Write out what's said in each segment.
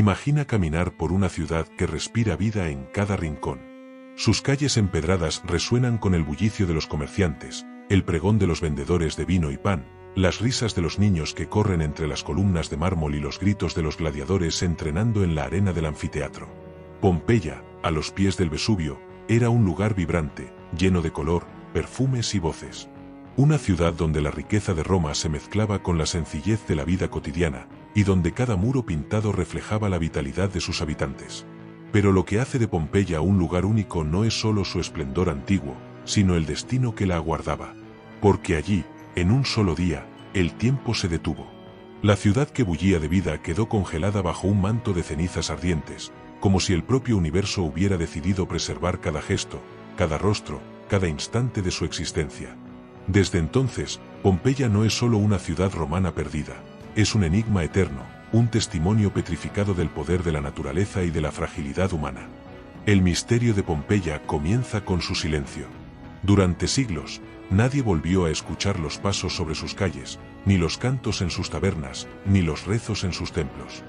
Imagina caminar por una ciudad que respira vida en cada rincón. Sus calles empedradas resuenan con el bullicio de los comerciantes, el pregón de los vendedores de vino y pan, las risas de los niños que corren entre las columnas de mármol y los gritos de los gladiadores entrenando en la arena del anfiteatro. Pompeya, a los pies del Vesubio, era un lugar vibrante, lleno de color, perfumes y voces. Una ciudad donde la riqueza de Roma se mezclaba con la sencillez de la vida cotidiana, y donde cada muro pintado reflejaba la vitalidad de sus habitantes. Pero lo que hace de Pompeya un lugar único no es solo su esplendor antiguo, sino el destino que la aguardaba. Porque allí, en un solo día, el tiempo se detuvo. La ciudad que bullía de vida quedó congelada bajo un manto de cenizas ardientes, como si el propio universo hubiera decidido preservar cada gesto, cada rostro, cada instante de su existencia. Desde entonces, Pompeya no es solo una ciudad romana perdida, es un enigma eterno, un testimonio petrificado del poder de la naturaleza y de la fragilidad humana. El misterio de Pompeya comienza con su silencio. Durante siglos, nadie volvió a escuchar los pasos sobre sus calles, ni los cantos en sus tabernas, ni los rezos en sus templos.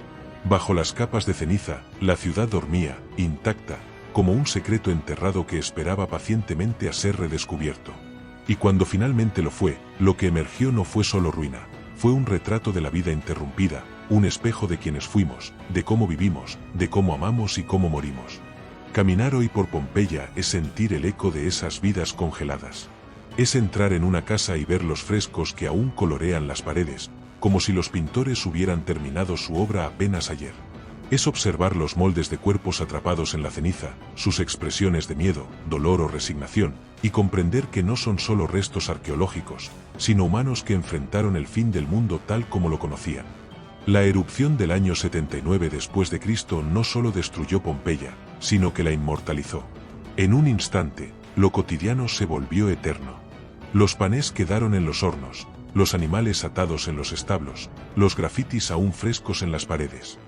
Bajo las capas de ceniza, la ciudad dormía, intacta, como un secreto enterrado que esperaba pacientemente a ser redescubierto. Y cuando finalmente lo fue, lo que emergió no fue solo ruina, fue un retrato de la vida interrumpida, un espejo de quienes fuimos, de cómo vivimos, de cómo amamos y cómo morimos. Caminar hoy por Pompeya es sentir el eco de esas vidas congeladas. Es entrar en una casa y ver los frescos que aún colorean las paredes, como si los pintores hubieran terminado su obra apenas ayer. Es observar los moldes de cuerpos atrapados en la ceniza, sus expresiones de miedo, dolor o resignación, y comprender que no son solo restos arqueológicos, sino humanos que enfrentaron el fin del mundo tal como lo conocían. La erupción del año 79 después de Cristo no solo destruyó Pompeya, sino que la inmortalizó. En un instante, lo cotidiano se volvió eterno. Los panés quedaron en los hornos, los animales atados en los establos, los grafitis aún frescos en las paredes.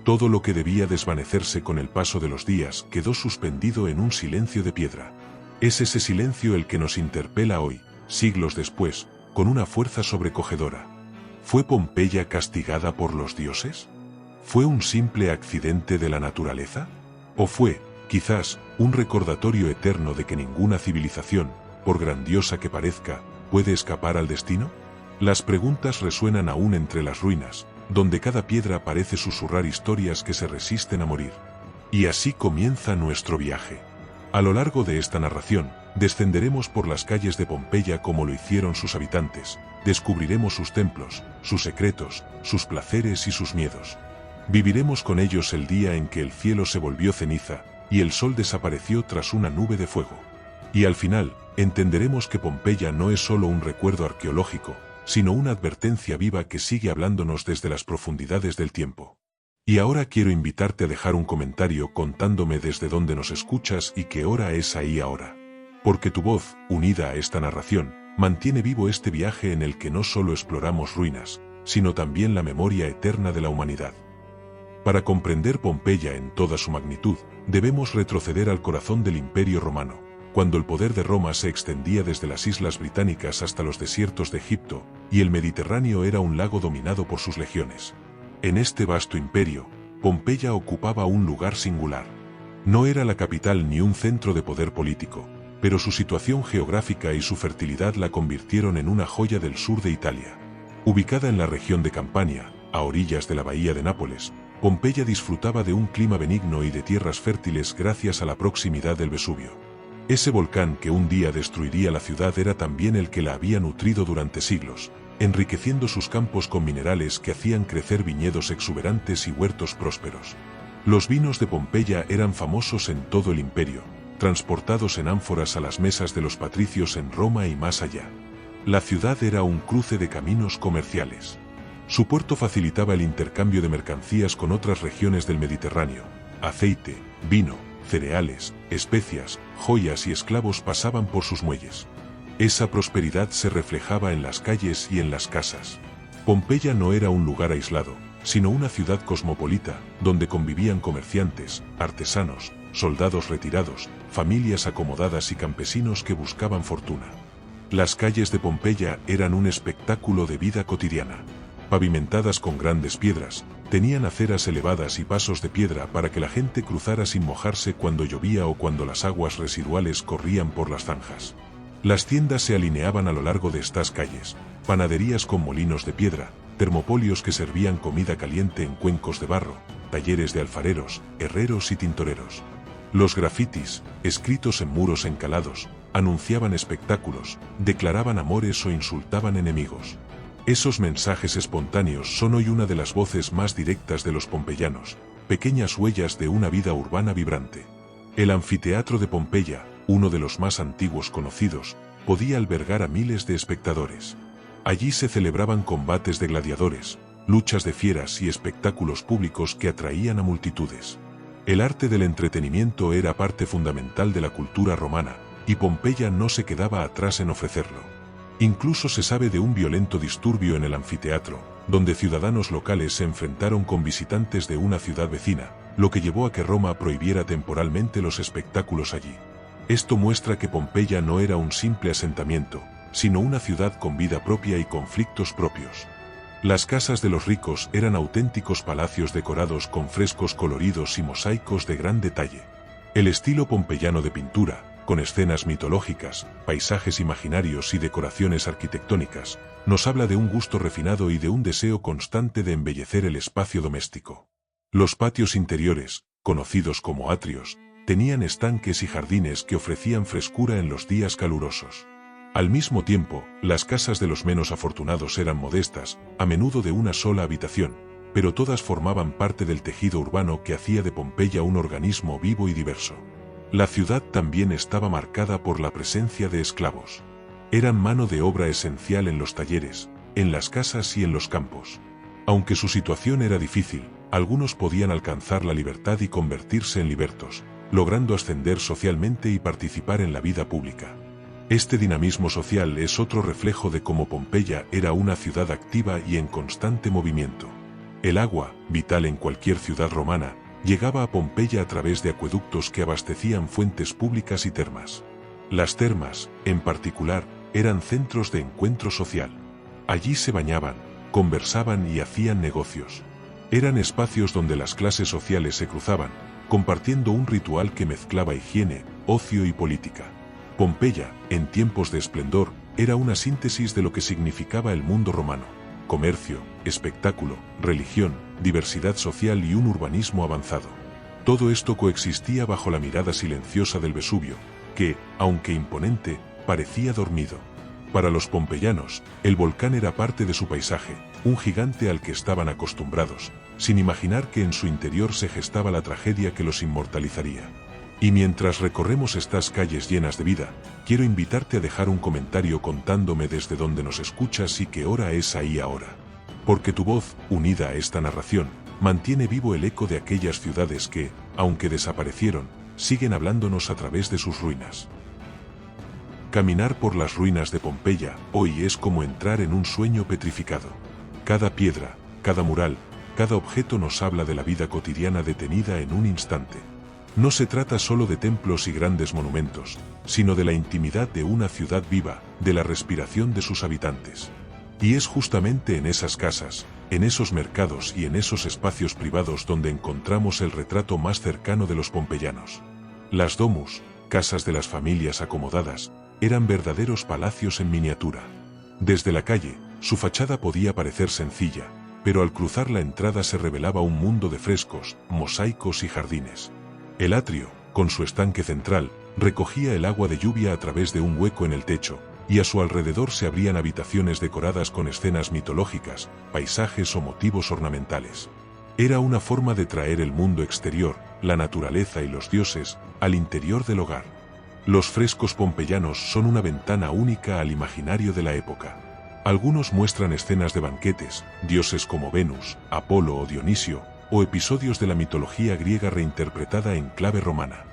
Todo lo que debía desvanecerse con el paso de los días quedó suspendido en un silencio de piedra. Es ese silencio el que nos interpela hoy, siglos después, con una fuerza sobrecogedora. ¿Fue Pompeya castigada por los dioses? ¿Fue un simple accidente de la naturaleza? ¿O fue, quizás, un recordatorio eterno de que ninguna civilización, por grandiosa que parezca, puede escapar al destino? Las preguntas resuenan aún entre las ruinas, donde cada piedra parece susurrar historias que se resisten a morir. Y así comienza nuestro viaje. A lo largo de esta narración, descenderemos por las calles de Pompeya como lo hicieron sus habitantes, descubriremos sus templos, sus secretos, sus placeres y sus miedos. Viviremos con ellos el día en que el cielo se volvió ceniza, y el sol desapareció tras una nube de fuego. Y al final, entenderemos que Pompeya no es solo un recuerdo arqueológico, sino una advertencia viva que sigue hablándonos desde las profundidades del tiempo. Y ahora quiero invitarte a dejar un comentario contándome desde dónde nos escuchas y qué hora es ahí ahora. Porque tu voz, unida a esta narración, mantiene vivo este viaje en el que no solo exploramos ruinas, sino también la memoria eterna de la humanidad. Para comprender Pompeya en toda su magnitud, debemos retroceder al corazón del Imperio Romano, cuando el poder de Roma se extendía desde las islas británicas hasta los desiertos de Egipto, y el Mediterráneo era un lago dominado por sus legiones. En este vasto imperio, Pompeya ocupaba un lugar singular. No era la capital ni un centro de poder político, pero su situación geográfica y su fertilidad la convirtieron en una joya del sur de Italia. Ubicada en la región de Campania, a orillas de la bahía de Nápoles, Pompeya disfrutaba de un clima benigno y de tierras fértiles gracias a la proximidad del Vesubio. Ese volcán que un día destruiría la ciudad era también el que la había nutrido durante siglos, enriqueciendo sus campos con minerales que hacían crecer viñedos exuberantes y huertos prósperos. Los vinos de Pompeya eran famosos en todo el imperio, transportados en ánforas a las mesas de los patricios en Roma y más allá. La ciudad era un cruce de caminos comerciales. Su puerto facilitaba el intercambio de mercancías con otras regiones del Mediterráneo. Aceite, vino, cereales, especias, joyas y esclavos pasaban por sus muelles. Esa prosperidad se reflejaba en las calles y en las casas. Pompeya no era un lugar aislado, sino una ciudad cosmopolita, donde convivían comerciantes, artesanos, soldados retirados, familias acomodadas y campesinos que buscaban fortuna. Las calles de Pompeya eran un espectáculo de vida cotidiana. pavimentadas con grandes piedras, tenían aceras elevadas y pasos de piedra para que la gente cruzara sin mojarse cuando llovía o cuando las aguas residuales corrían por las zanjas. Las tiendas se alineaban a lo largo de estas calles, panaderías con molinos de piedra, termopolios que servían comida caliente en cuencos de barro, talleres de alfareros, herreros y tintoreros. Los grafitis, escritos en muros encalados, anunciaban espectáculos, declaraban amores o insultaban enemigos. Esos mensajes espontáneos son hoy una de las voces más directas de los pompeyanos, pequeñas huellas de una vida urbana vibrante. El anfiteatro de Pompeya, uno de los más antiguos conocidos, podía albergar a miles de espectadores. Allí se celebraban combates de gladiadores, luchas de fieras y espectáculos públicos que atraían a multitudes. El arte del entretenimiento era parte fundamental de la cultura romana, y Pompeya no se quedaba atrás en ofrecerlo. Incluso se sabe de un violento disturbio en el anfiteatro, donde ciudadanos locales se enfrentaron con visitantes de una ciudad vecina, lo que llevó a que Roma prohibiera temporalmente los espectáculos allí. Esto muestra que Pompeya no era un simple asentamiento, sino una ciudad con vida propia y conflictos propios. Las casas de los ricos eran auténticos palacios decorados con frescos coloridos y mosaicos de gran detalle. El estilo pompeyano de pintura, con escenas mitológicas, paisajes imaginarios y decoraciones arquitectónicas, nos habla de un gusto refinado y de un deseo constante de embellecer el espacio doméstico. Los patios interiores, conocidos como atrios, tenían estanques y jardines que ofrecían frescura en los días calurosos. Al mismo tiempo, las casas de los menos afortunados eran modestas, a menudo de una sola habitación, pero todas formaban parte del tejido urbano que hacía de Pompeya un organismo vivo y diverso. La ciudad también estaba marcada por la presencia de esclavos. Eran mano de obra esencial en los talleres, en las casas y en los campos. Aunque su situación era difícil, algunos podían alcanzar la libertad y convertirse en libertos, logrando ascender socialmente y participar en la vida pública. Este dinamismo social es otro reflejo de cómo Pompeya era una ciudad activa y en constante movimiento. El agua, vital en cualquier ciudad romana, llegaba a Pompeya a través de acueductos que abastecían fuentes públicas y termas. Las termas, en particular, eran centros de encuentro social. Allí se bañaban, conversaban y hacían negocios. Eran espacios donde las clases sociales se cruzaban, compartiendo un ritual que mezclaba higiene, ocio y política. Pompeya, en tiempos de esplendor, era una síntesis de lo que significaba el mundo romano: comercio, espectáculo, religión, diversidad social y un urbanismo avanzado. Todo esto coexistía bajo la mirada silenciosa del Vesubio, que, aunque imponente, parecía dormido. Para los pompeyanos, el volcán era parte de su paisaje, un gigante al que estaban acostumbrados, sin imaginar que en su interior se gestaba la tragedia que los inmortalizaría. Y mientras recorremos estas calles llenas de vida, quiero invitarte a dejar un comentario contándome desde dónde nos escuchas y qué hora es ahí ahora. Porque tu voz, unida a esta narración, mantiene vivo el eco de aquellas ciudades que, aunque desaparecieron, siguen hablándonos a través de sus ruinas. Caminar por las ruinas de Pompeya hoy es como entrar en un sueño petrificado. Cada piedra, cada mural, cada objeto nos habla de la vida cotidiana detenida en un instante. No se trata solo de templos y grandes monumentos, sino de la intimidad de una ciudad viva, de la respiración de sus habitantes. Y es justamente en esas casas, en esos mercados y en esos espacios privados donde encontramos el retrato más cercano de los pompeyanos. Las domus, casas de las familias acomodadas, eran verdaderos palacios en miniatura. Desde la calle, su fachada podía parecer sencilla, pero al cruzar la entrada se revelaba un mundo de frescos, mosaicos y jardines. El atrio, con su estanque central, recogía el agua de lluvia a través de un hueco en el techo, y a su alrededor se abrían habitaciones decoradas con escenas mitológicas, paisajes o motivos ornamentales. Era una forma de traer el mundo exterior, la naturaleza y los dioses, al interior del hogar. Los frescos pompeyanos son una ventana única al imaginario de la época. Algunos muestran escenas de banquetes, dioses como Venus, Apolo o Dionisio, o episodios de la mitología griega reinterpretada en clave romana.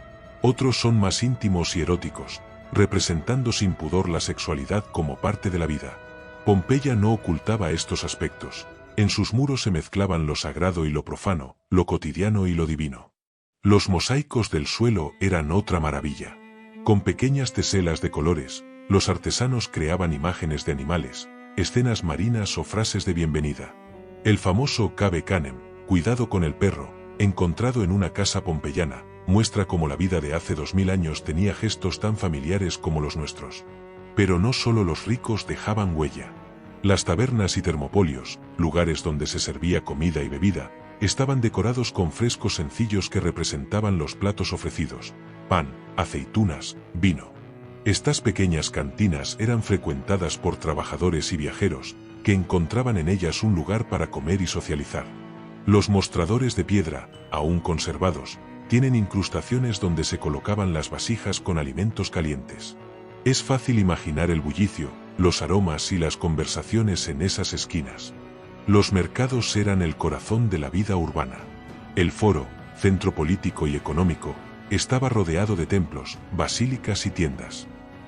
Otros son más íntimos y eróticos, representando sin pudor la sexualidad como parte de la vida. Pompeya no ocultaba estos aspectos. En sus muros se mezclaban lo sagrado y lo profano, lo cotidiano y lo divino. Los mosaicos del suelo eran otra maravilla. Con pequeñas teselas de colores, los artesanos creaban imágenes de animales, escenas marinas o frases de bienvenida. El famoso Cave Canem, cuidado con el perro, encontrado en una casa pompeyana, muestra cómo la vida de hace 2000 años tenía gestos tan familiares como los nuestros. Pero no solo los ricos dejaban huella. Las tabernas y termopolios, lugares donde se servía comida y bebida, estaban decorados con frescos sencillos que representaban los platos ofrecidos: pan, aceitunas, vino. Estas pequeñas cantinas eran frecuentadas por trabajadores y viajeros, que encontraban en ellas un lugar para comer y socializar. Los mostradores de piedra, aún conservados, tienen incrustaciones donde se colocaban las vasijas con alimentos calientes. Es fácil imaginar el bullicio, los aromas y las conversaciones en esas esquinas. Los mercados eran el corazón de la vida urbana. El foro, centro político y económico, estaba rodeado de templos, basílicas y tiendas.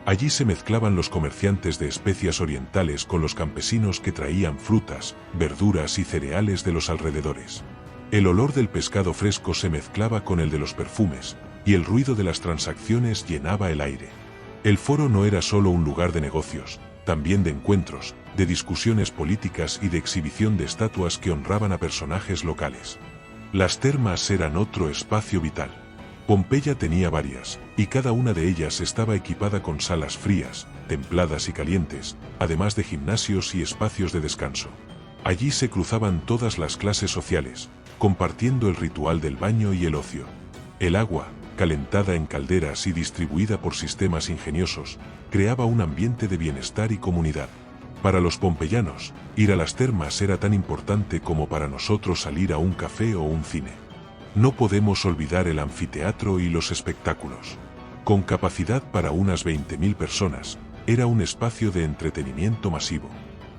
Allí se mezclaban los comerciantes de especias orientales con los campesinos que traían frutas, verduras y cereales de los alrededores. El olor del pescado fresco se mezclaba con el de los perfumes, y el ruido de las transacciones llenaba el aire. El foro no era solo un lugar de negocios, también de encuentros, de discusiones políticas y de exhibición de estatuas que honraban a personajes locales. Las termas eran otro espacio vital. Pompeya tenía varias, y cada una de ellas estaba equipada con salas frías, templadas y calientes, además de gimnasios y espacios de descanso. Allí se cruzaban todas las clases sociales, compartiendo el ritual del baño y el ocio. El agua, calentada en calderas y distribuida por sistemas ingeniosos, creaba un ambiente de bienestar y comunidad. Para los pompeyanos, ir a las termas era tan importante como para nosotros salir a un café o un cine. No podemos olvidar el anfiteatro y los espectáculos. Con capacidad para unas 20.000 personas, era un espacio de entretenimiento masivo.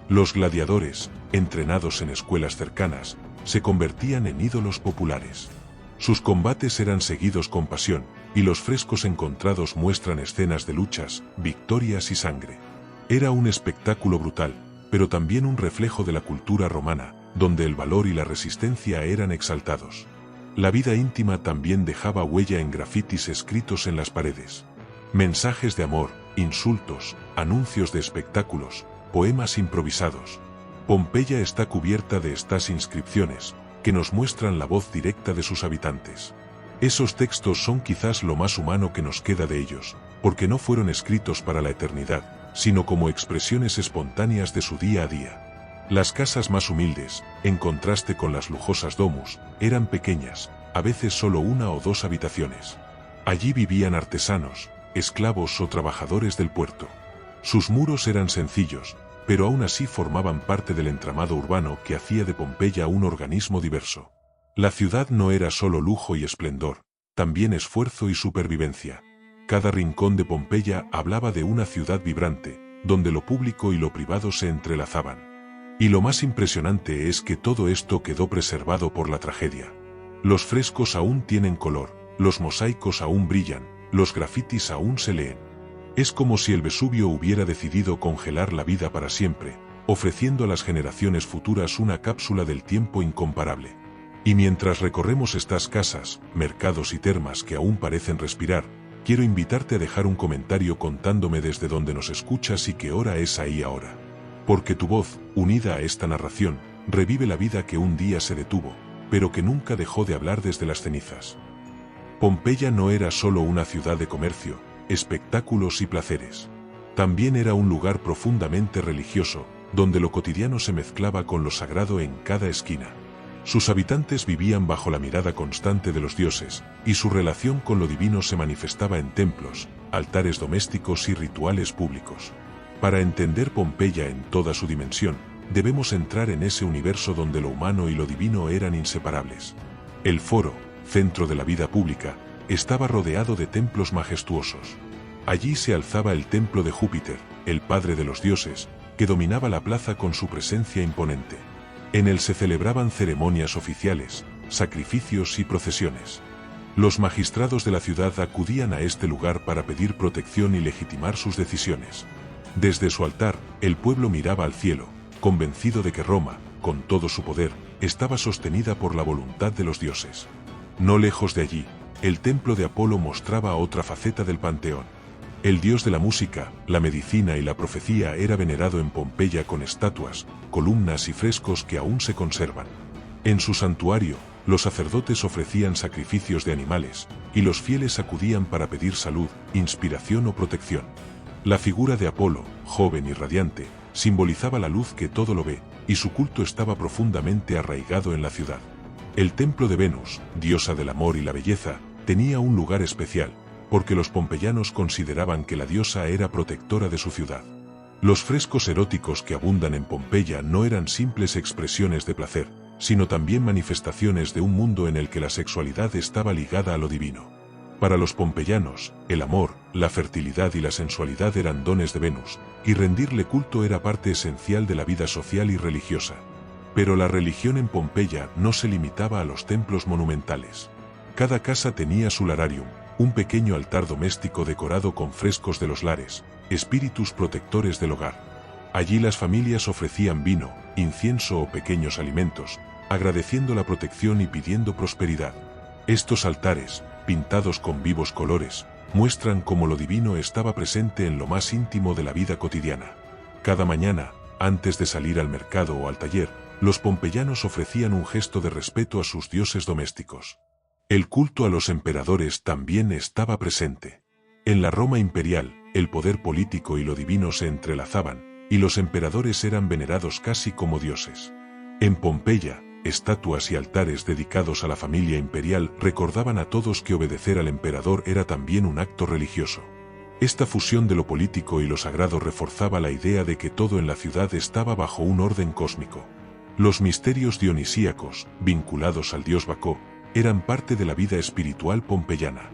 Los gladiadores, entrenados en escuelas cercanas, se convertían en ídolos populares. Sus combates eran seguidos con pasión, y los frescos encontrados muestran escenas de luchas, victorias y sangre. Era un espectáculo brutal, pero también un reflejo de la cultura romana, donde el valor y la resistencia eran exaltados. La vida íntima también dejaba huella en grafitis escritos en las paredes. Mensajes de amor, insultos, anuncios de espectáculos, poemas improvisados. Pompeya está cubierta de estas inscripciones, que nos muestran la voz directa de sus habitantes. Esos textos son quizás lo más humano que nos queda de ellos, porque no fueron escritos para la eternidad, sino como expresiones espontáneas de su día a día. Las casas más humildes, en contraste con las lujosas domus, eran pequeñas, a veces solo 1 o 2 habitaciones. Allí vivían artesanos, esclavos o trabajadores del puerto. Sus muros eran sencillos, pero aún así formaban parte del entramado urbano que hacía de Pompeya un organismo diverso. La ciudad no era solo lujo y esplendor, también esfuerzo y supervivencia. Cada rincón de Pompeya hablaba de una ciudad vibrante, donde lo público y lo privado se entrelazaban. Y lo más impresionante es que todo esto quedó preservado por la tragedia. Los frescos aún tienen color, los mosaicos aún brillan, los grafitis aún se leen. Es como si el Vesubio hubiera decidido congelar la vida para siempre, ofreciendo a las generaciones futuras una cápsula del tiempo incomparable. Y mientras recorremos estas casas, mercados y termas que aún parecen respirar, quiero invitarte a dejar un comentario contándome desde dónde nos escuchas y qué hora es ahí ahora. Porque tu voz, unida a esta narración, revive la vida que un día se detuvo, pero que nunca dejó de hablar desde las cenizas. Pompeya no era solo una ciudad de comercio, espectáculos y placeres. También era un lugar profundamente religioso, donde lo cotidiano se mezclaba con lo sagrado en cada esquina. Sus habitantes vivían bajo la mirada constante de los dioses, y su relación con lo divino se manifestaba en templos, altares domésticos y rituales públicos. Para entender Pompeya en toda su dimensión, debemos entrar en ese universo donde lo humano y lo divino eran inseparables. El foro, centro de la vida pública, estaba rodeado de templos majestuosos. Allí se alzaba el templo de Júpiter, el padre de los dioses, que dominaba la plaza con su presencia imponente. En él se celebraban ceremonias oficiales, sacrificios y procesiones. Los magistrados de la ciudad acudían a este lugar para pedir protección y legitimar sus decisiones. Desde su altar, el pueblo miraba al cielo, convencido de que Roma, con todo su poder, estaba sostenida por la voluntad de los dioses. No lejos de allí, el templo de Apolo mostraba otra faceta del panteón. El dios de la música, la medicina y la profecía era venerado en Pompeya con estatuas, columnas y frescos que aún se conservan. En su santuario, los sacerdotes ofrecían sacrificios de animales, y los fieles acudían para pedir salud, inspiración o protección. La figura de Apolo, joven y radiante, simbolizaba la luz que todo lo ve, y su culto estaba profundamente arraigado en la ciudad. El templo de Venus, diosa del amor y la belleza, tenía un lugar especial, porque los pompeyanos consideraban que la diosa era protectora de su ciudad. Los frescos eróticos que abundan en Pompeya no eran simples expresiones de placer, sino también manifestaciones de un mundo en el que la sexualidad estaba ligada a lo divino. Para los pompeyanos, el amor, la fertilidad y la sensualidad eran dones de Venus, y rendirle culto era parte esencial de la vida social y religiosa. Pero la religión en Pompeya no se limitaba a los templos monumentales. Cada casa tenía su lararium, un pequeño altar doméstico decorado con frescos de los lares, espíritus protectores del hogar. Allí las familias ofrecían vino, incienso o pequeños alimentos, agradeciendo la protección y pidiendo prosperidad. Estos altares, pintados con vivos colores, muestran cómo lo divino estaba presente en lo más íntimo de la vida cotidiana. Cada mañana, antes de salir al mercado o al taller, los pompeyanos ofrecían un gesto de respeto a sus dioses domésticos. El culto a los emperadores también estaba presente. En la Roma imperial, el poder político y lo divino se entrelazaban, y los emperadores eran venerados casi como dioses. En Pompeya, estatuas y altares dedicados a la familia imperial recordaban a todos que obedecer al emperador era también un acto religioso. Esta fusión de lo político y lo sagrado reforzaba la idea de que todo en la ciudad estaba bajo un orden cósmico. Los misterios dionisíacos, vinculados al dios Baco, eran parte de la vida espiritual pompeyana.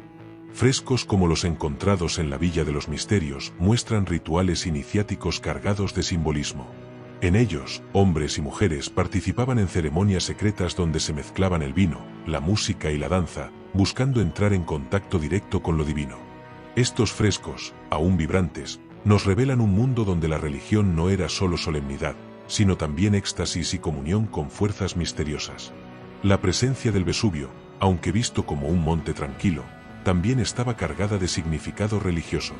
Frescos como los encontrados en la Villa de los Misterios muestran rituales iniciáticos cargados de simbolismo. En ellos, hombres y mujeres participaban en ceremonias secretas donde se mezclaban el vino, la música y la danza, buscando entrar en contacto directo con lo divino. Estos frescos, aún vibrantes, nos revelan un mundo donde la religión no era solo solemnidad, sino también éxtasis y comunión con fuerzas misteriosas. La presencia del Vesubio, aunque visto como un monte tranquilo, también estaba cargada de significado religioso.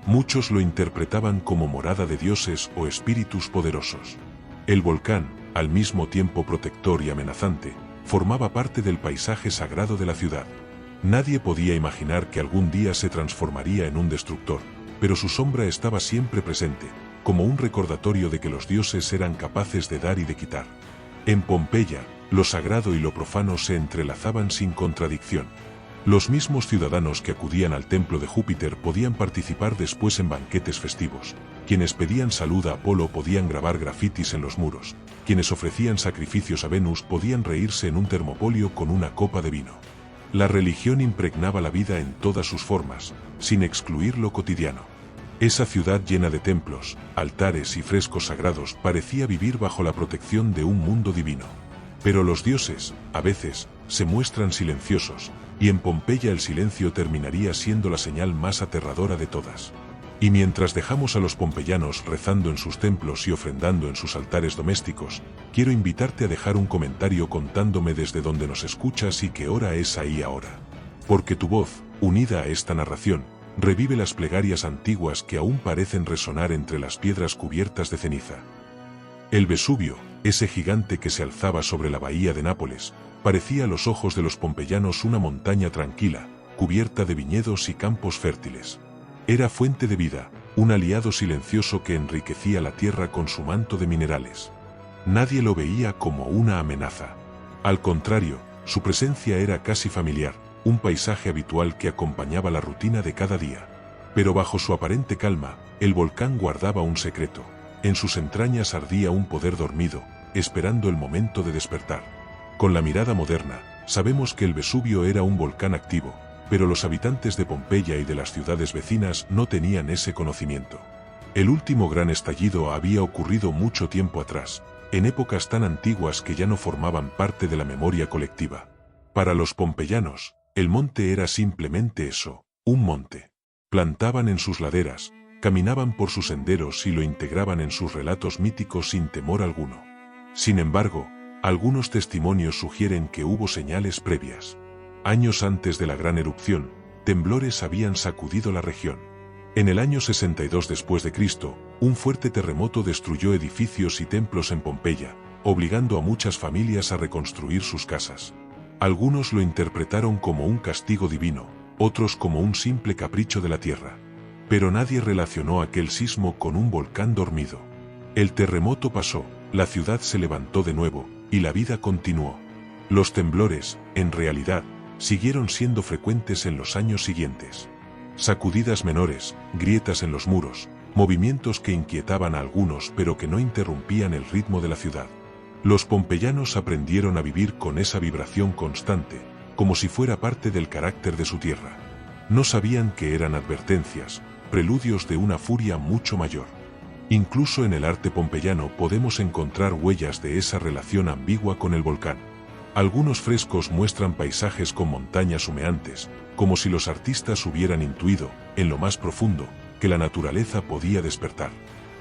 Muchos lo interpretaban como morada de dioses o espíritus poderosos. El volcán, al mismo tiempo protector y amenazante, formaba parte del paisaje sagrado de la ciudad. Nadie podía imaginar que algún día se transformaría en un destructor, pero su sombra estaba siempre presente, como un recordatorio de que los dioses eran capaces de dar y de quitar. En Pompeya, lo sagrado y lo profano se entrelazaban sin contradicción. Los mismos ciudadanos que acudían al templo de Júpiter podían participar después en banquetes festivos. Quienes pedían salud a Apolo podían grabar grafitis en los muros. Quienes ofrecían sacrificios a Venus podían reírse en un termopolio con una copa de vino. La religión impregnaba la vida en todas sus formas, sin excluir lo cotidiano. Esa ciudad llena de templos, altares y frescos sagrados parecía vivir bajo la protección de un mundo divino. Pero los dioses, a veces, se muestran silenciosos, y en Pompeya el silencio terminaría siendo la señal más aterradora de todas. Y mientras dejamos a los pompeyanos rezando en sus templos y ofrendando en sus altares domésticos, quiero invitarte a dejar un comentario contándome desde dónde nos escuchas y qué hora es ahí ahora. Porque tu voz, unida a esta narración, revive las plegarias antiguas que aún parecen resonar entre las piedras cubiertas de ceniza. El Vesubio, ese gigante que se alzaba sobre la bahía de Nápoles, parecía a los ojos de los pompeyanos una montaña tranquila, cubierta de viñedos y campos fértiles. Era fuente de vida, un aliado silencioso que enriquecía la tierra con su manto de minerales. Nadie lo veía como una amenaza. Al contrario, su presencia era casi familiar, un paisaje habitual que acompañaba la rutina de cada día. Pero bajo su aparente calma, el volcán guardaba un secreto. En sus entrañas ardía un poder dormido, esperando el momento de despertar. Con la mirada moderna, sabemos que el Vesubio era un volcán activo, pero los habitantes de Pompeya y de las ciudades vecinas no tenían ese conocimiento. El último gran estallido había ocurrido mucho tiempo atrás, en épocas tan antiguas que ya no formaban parte de la memoria colectiva. Para los pompeyanos, el monte era simplemente eso, un monte. Plantaban en sus laderas, caminaban por sus senderos y lo integraban en sus relatos míticos sin temor alguno. Sin embargo, algunos testimonios sugieren que hubo señales previas. Años antes de la gran erupción, temblores habían sacudido la región. En el año 62 después de Cristo, un fuerte terremoto destruyó edificios y templos en Pompeya, obligando a muchas familias a reconstruir sus casas. Algunos lo interpretaron como un castigo divino, otros como un simple capricho de la tierra. Pero nadie relacionó aquel sismo con un volcán dormido. El terremoto pasó, la ciudad se levantó de nuevo, y la vida continuó. Los temblores, en realidad, siguieron siendo frecuentes en los años siguientes. Sacudidas menores, grietas en los muros, movimientos que inquietaban a algunos pero que no interrumpían el ritmo de la ciudad. Los pompeyanos aprendieron a vivir con esa vibración constante, como si fuera parte del carácter de su tierra. No sabían que eran advertencias, preludios de una furia mucho mayor. Incluso en el arte pompeyano podemos encontrar huellas de esa relación ambigua con el volcán. Algunos frescos muestran paisajes con montañas humeantes, como si los artistas hubieran intuido, en lo más profundo, que la naturaleza podía despertar.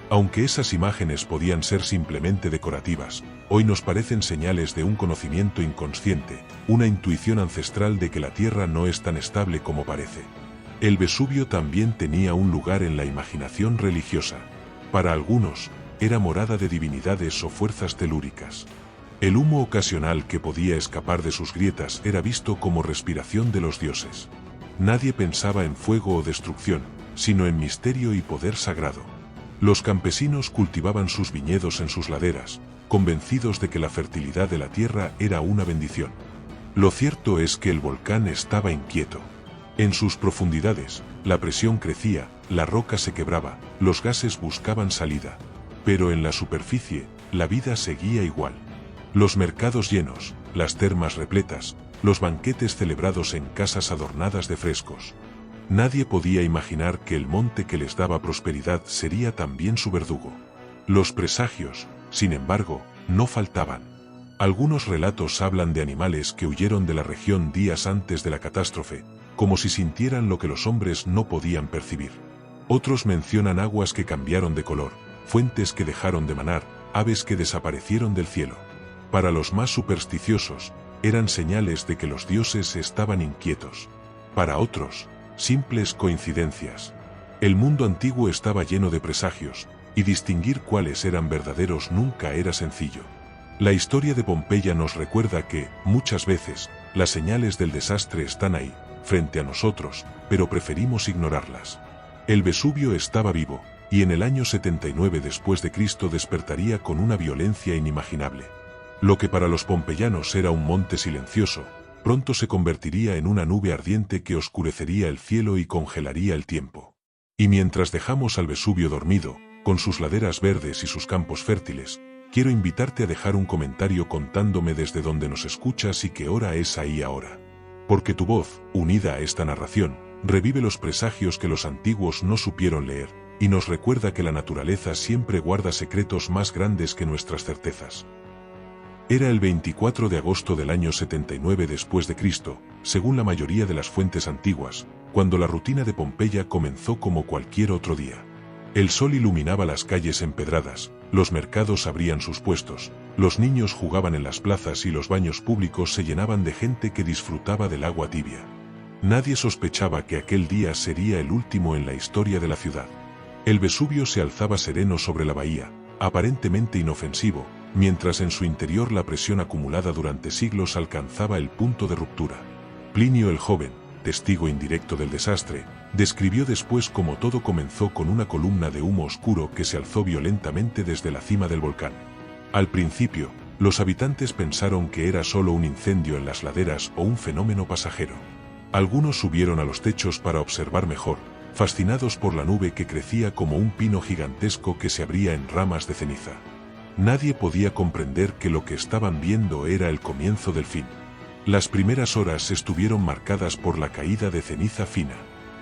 Aunque esas imágenes podían ser simplemente decorativas, hoy nos parecen señales de un conocimiento inconsciente, una intuición ancestral de que la Tierra no es tan estable como parece. El Vesubio también tenía un lugar en la imaginación religiosa. Para algunos, era morada de divinidades o fuerzas telúricas. El humo ocasional que podía escapar de sus grietas era visto como respiración de los dioses. Nadie pensaba en fuego o destrucción, sino en misterio y poder sagrado. Los campesinos cultivaban sus viñedos en sus laderas, convencidos de que la fertilidad de la tierra era una bendición. Lo cierto es que el volcán estaba inquieto. En sus profundidades, la presión crecía, la roca se quebraba, los gases buscaban salida. Pero en la superficie, la vida seguía igual. Los mercados llenos, las termas repletas, los banquetes celebrados en casas adornadas de frescos. Nadie podía imaginar que el monte que les daba prosperidad sería también su verdugo. Los presagios, sin embargo, no faltaban. Algunos relatos hablan de animales que huyeron de la región días antes de la catástrofe, como si sintieran lo que los hombres no podían percibir. Otros mencionan aguas que cambiaron de color, fuentes que dejaron de manar, aves que desaparecieron del cielo. Para los más supersticiosos, eran señales de que los dioses estaban inquietos. Para otros, simples coincidencias. El mundo antiguo estaba lleno de presagios, y distinguir cuáles eran verdaderos nunca era sencillo. La historia de Pompeya nos recuerda que, muchas veces, las señales del desastre están ahí, frente a nosotros, pero preferimos ignorarlas. El Vesubio estaba vivo, y en el año 79 después de Cristo despertaría con una violencia inimaginable. Lo que para los pompeyanos era un monte silencioso, pronto se convertiría en una nube ardiente que oscurecería el cielo y congelaría el tiempo. Y mientras dejamos al Vesubio dormido, con sus laderas verdes y sus campos fértiles, quiero invitarte a dejar un comentario contándome desde dónde nos escuchas y qué hora es ahí ahora. Porque tu voz, unida a esta narración, revive los presagios que los antiguos no supieron leer, y nos recuerda que la naturaleza siempre guarda secretos más grandes que nuestras certezas. Era el 24 de agosto del año 79 después de Cristo, según la mayoría de las fuentes antiguas, cuando la rutina de Pompeya comenzó como cualquier otro día. El sol iluminaba las calles empedradas, los mercados abrían sus puestos, los niños jugaban en las plazas y los baños públicos se llenaban de gente que disfrutaba del agua tibia. Nadie sospechaba que aquel día sería el último en la historia de la ciudad. El Vesubio se alzaba sereno sobre la bahía, aparentemente inofensivo, mientras en su interior la presión acumulada durante siglos alcanzaba el punto de ruptura. Plinio el joven, testigo indirecto del desastre, describió después cómo todo comenzó con una columna de humo oscuro que se alzó violentamente desde la cima del volcán. Al principio, los habitantes pensaron que era solo un incendio en las laderas o un fenómeno pasajero. Algunos subieron a los techos para observar mejor, fascinados por la nube que crecía como un pino gigantesco que se abría en ramas de ceniza. Nadie podía comprender que lo que estaban viendo era el comienzo del fin. Las primeras horas estuvieron marcadas por la caída de ceniza fina.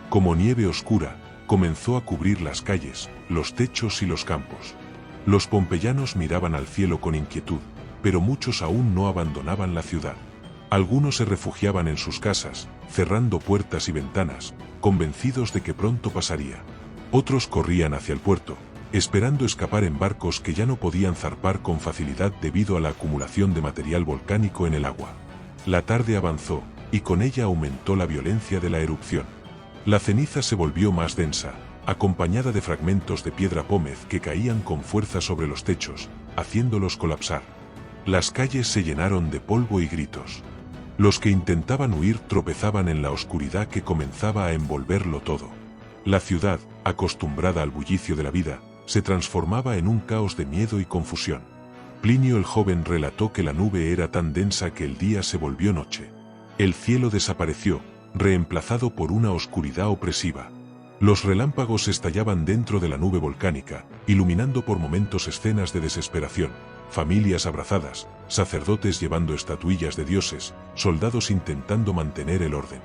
Como nieve oscura, comenzó a cubrir las calles, los techos y los campos. Los pompeyanos miraban al cielo con inquietud, pero muchos aún no abandonaban la ciudad. Algunos se refugiaban en sus casas, cerrando puertas y ventanas, convencidos de que pronto pasaría. Otros corrían hacia el puerto, esperando escapar en barcos que ya no podían zarpar con facilidad debido a la acumulación de material volcánico en el agua. La tarde avanzó, y con ella aumentó la violencia de la erupción. La ceniza se volvió más densa, acompañada de fragmentos de piedra pómez que caían con fuerza sobre los techos, haciéndolos colapsar. Las calles se llenaron de polvo y gritos. Los que intentaban huir tropezaban en la oscuridad que comenzaba a envolverlo todo. La ciudad, acostumbrada al bullicio de la vida, se transformaba en un caos de miedo y confusión. Plinio el joven relató que la nube era tan densa que el día se volvió noche. El cielo desapareció, reemplazado por una oscuridad opresiva. Los relámpagos estallaban dentro de la nube volcánica, iluminando por momentos escenas de desesperación, familias abrazadas, sacerdotes llevando estatuillas de dioses, soldados intentando mantener el orden.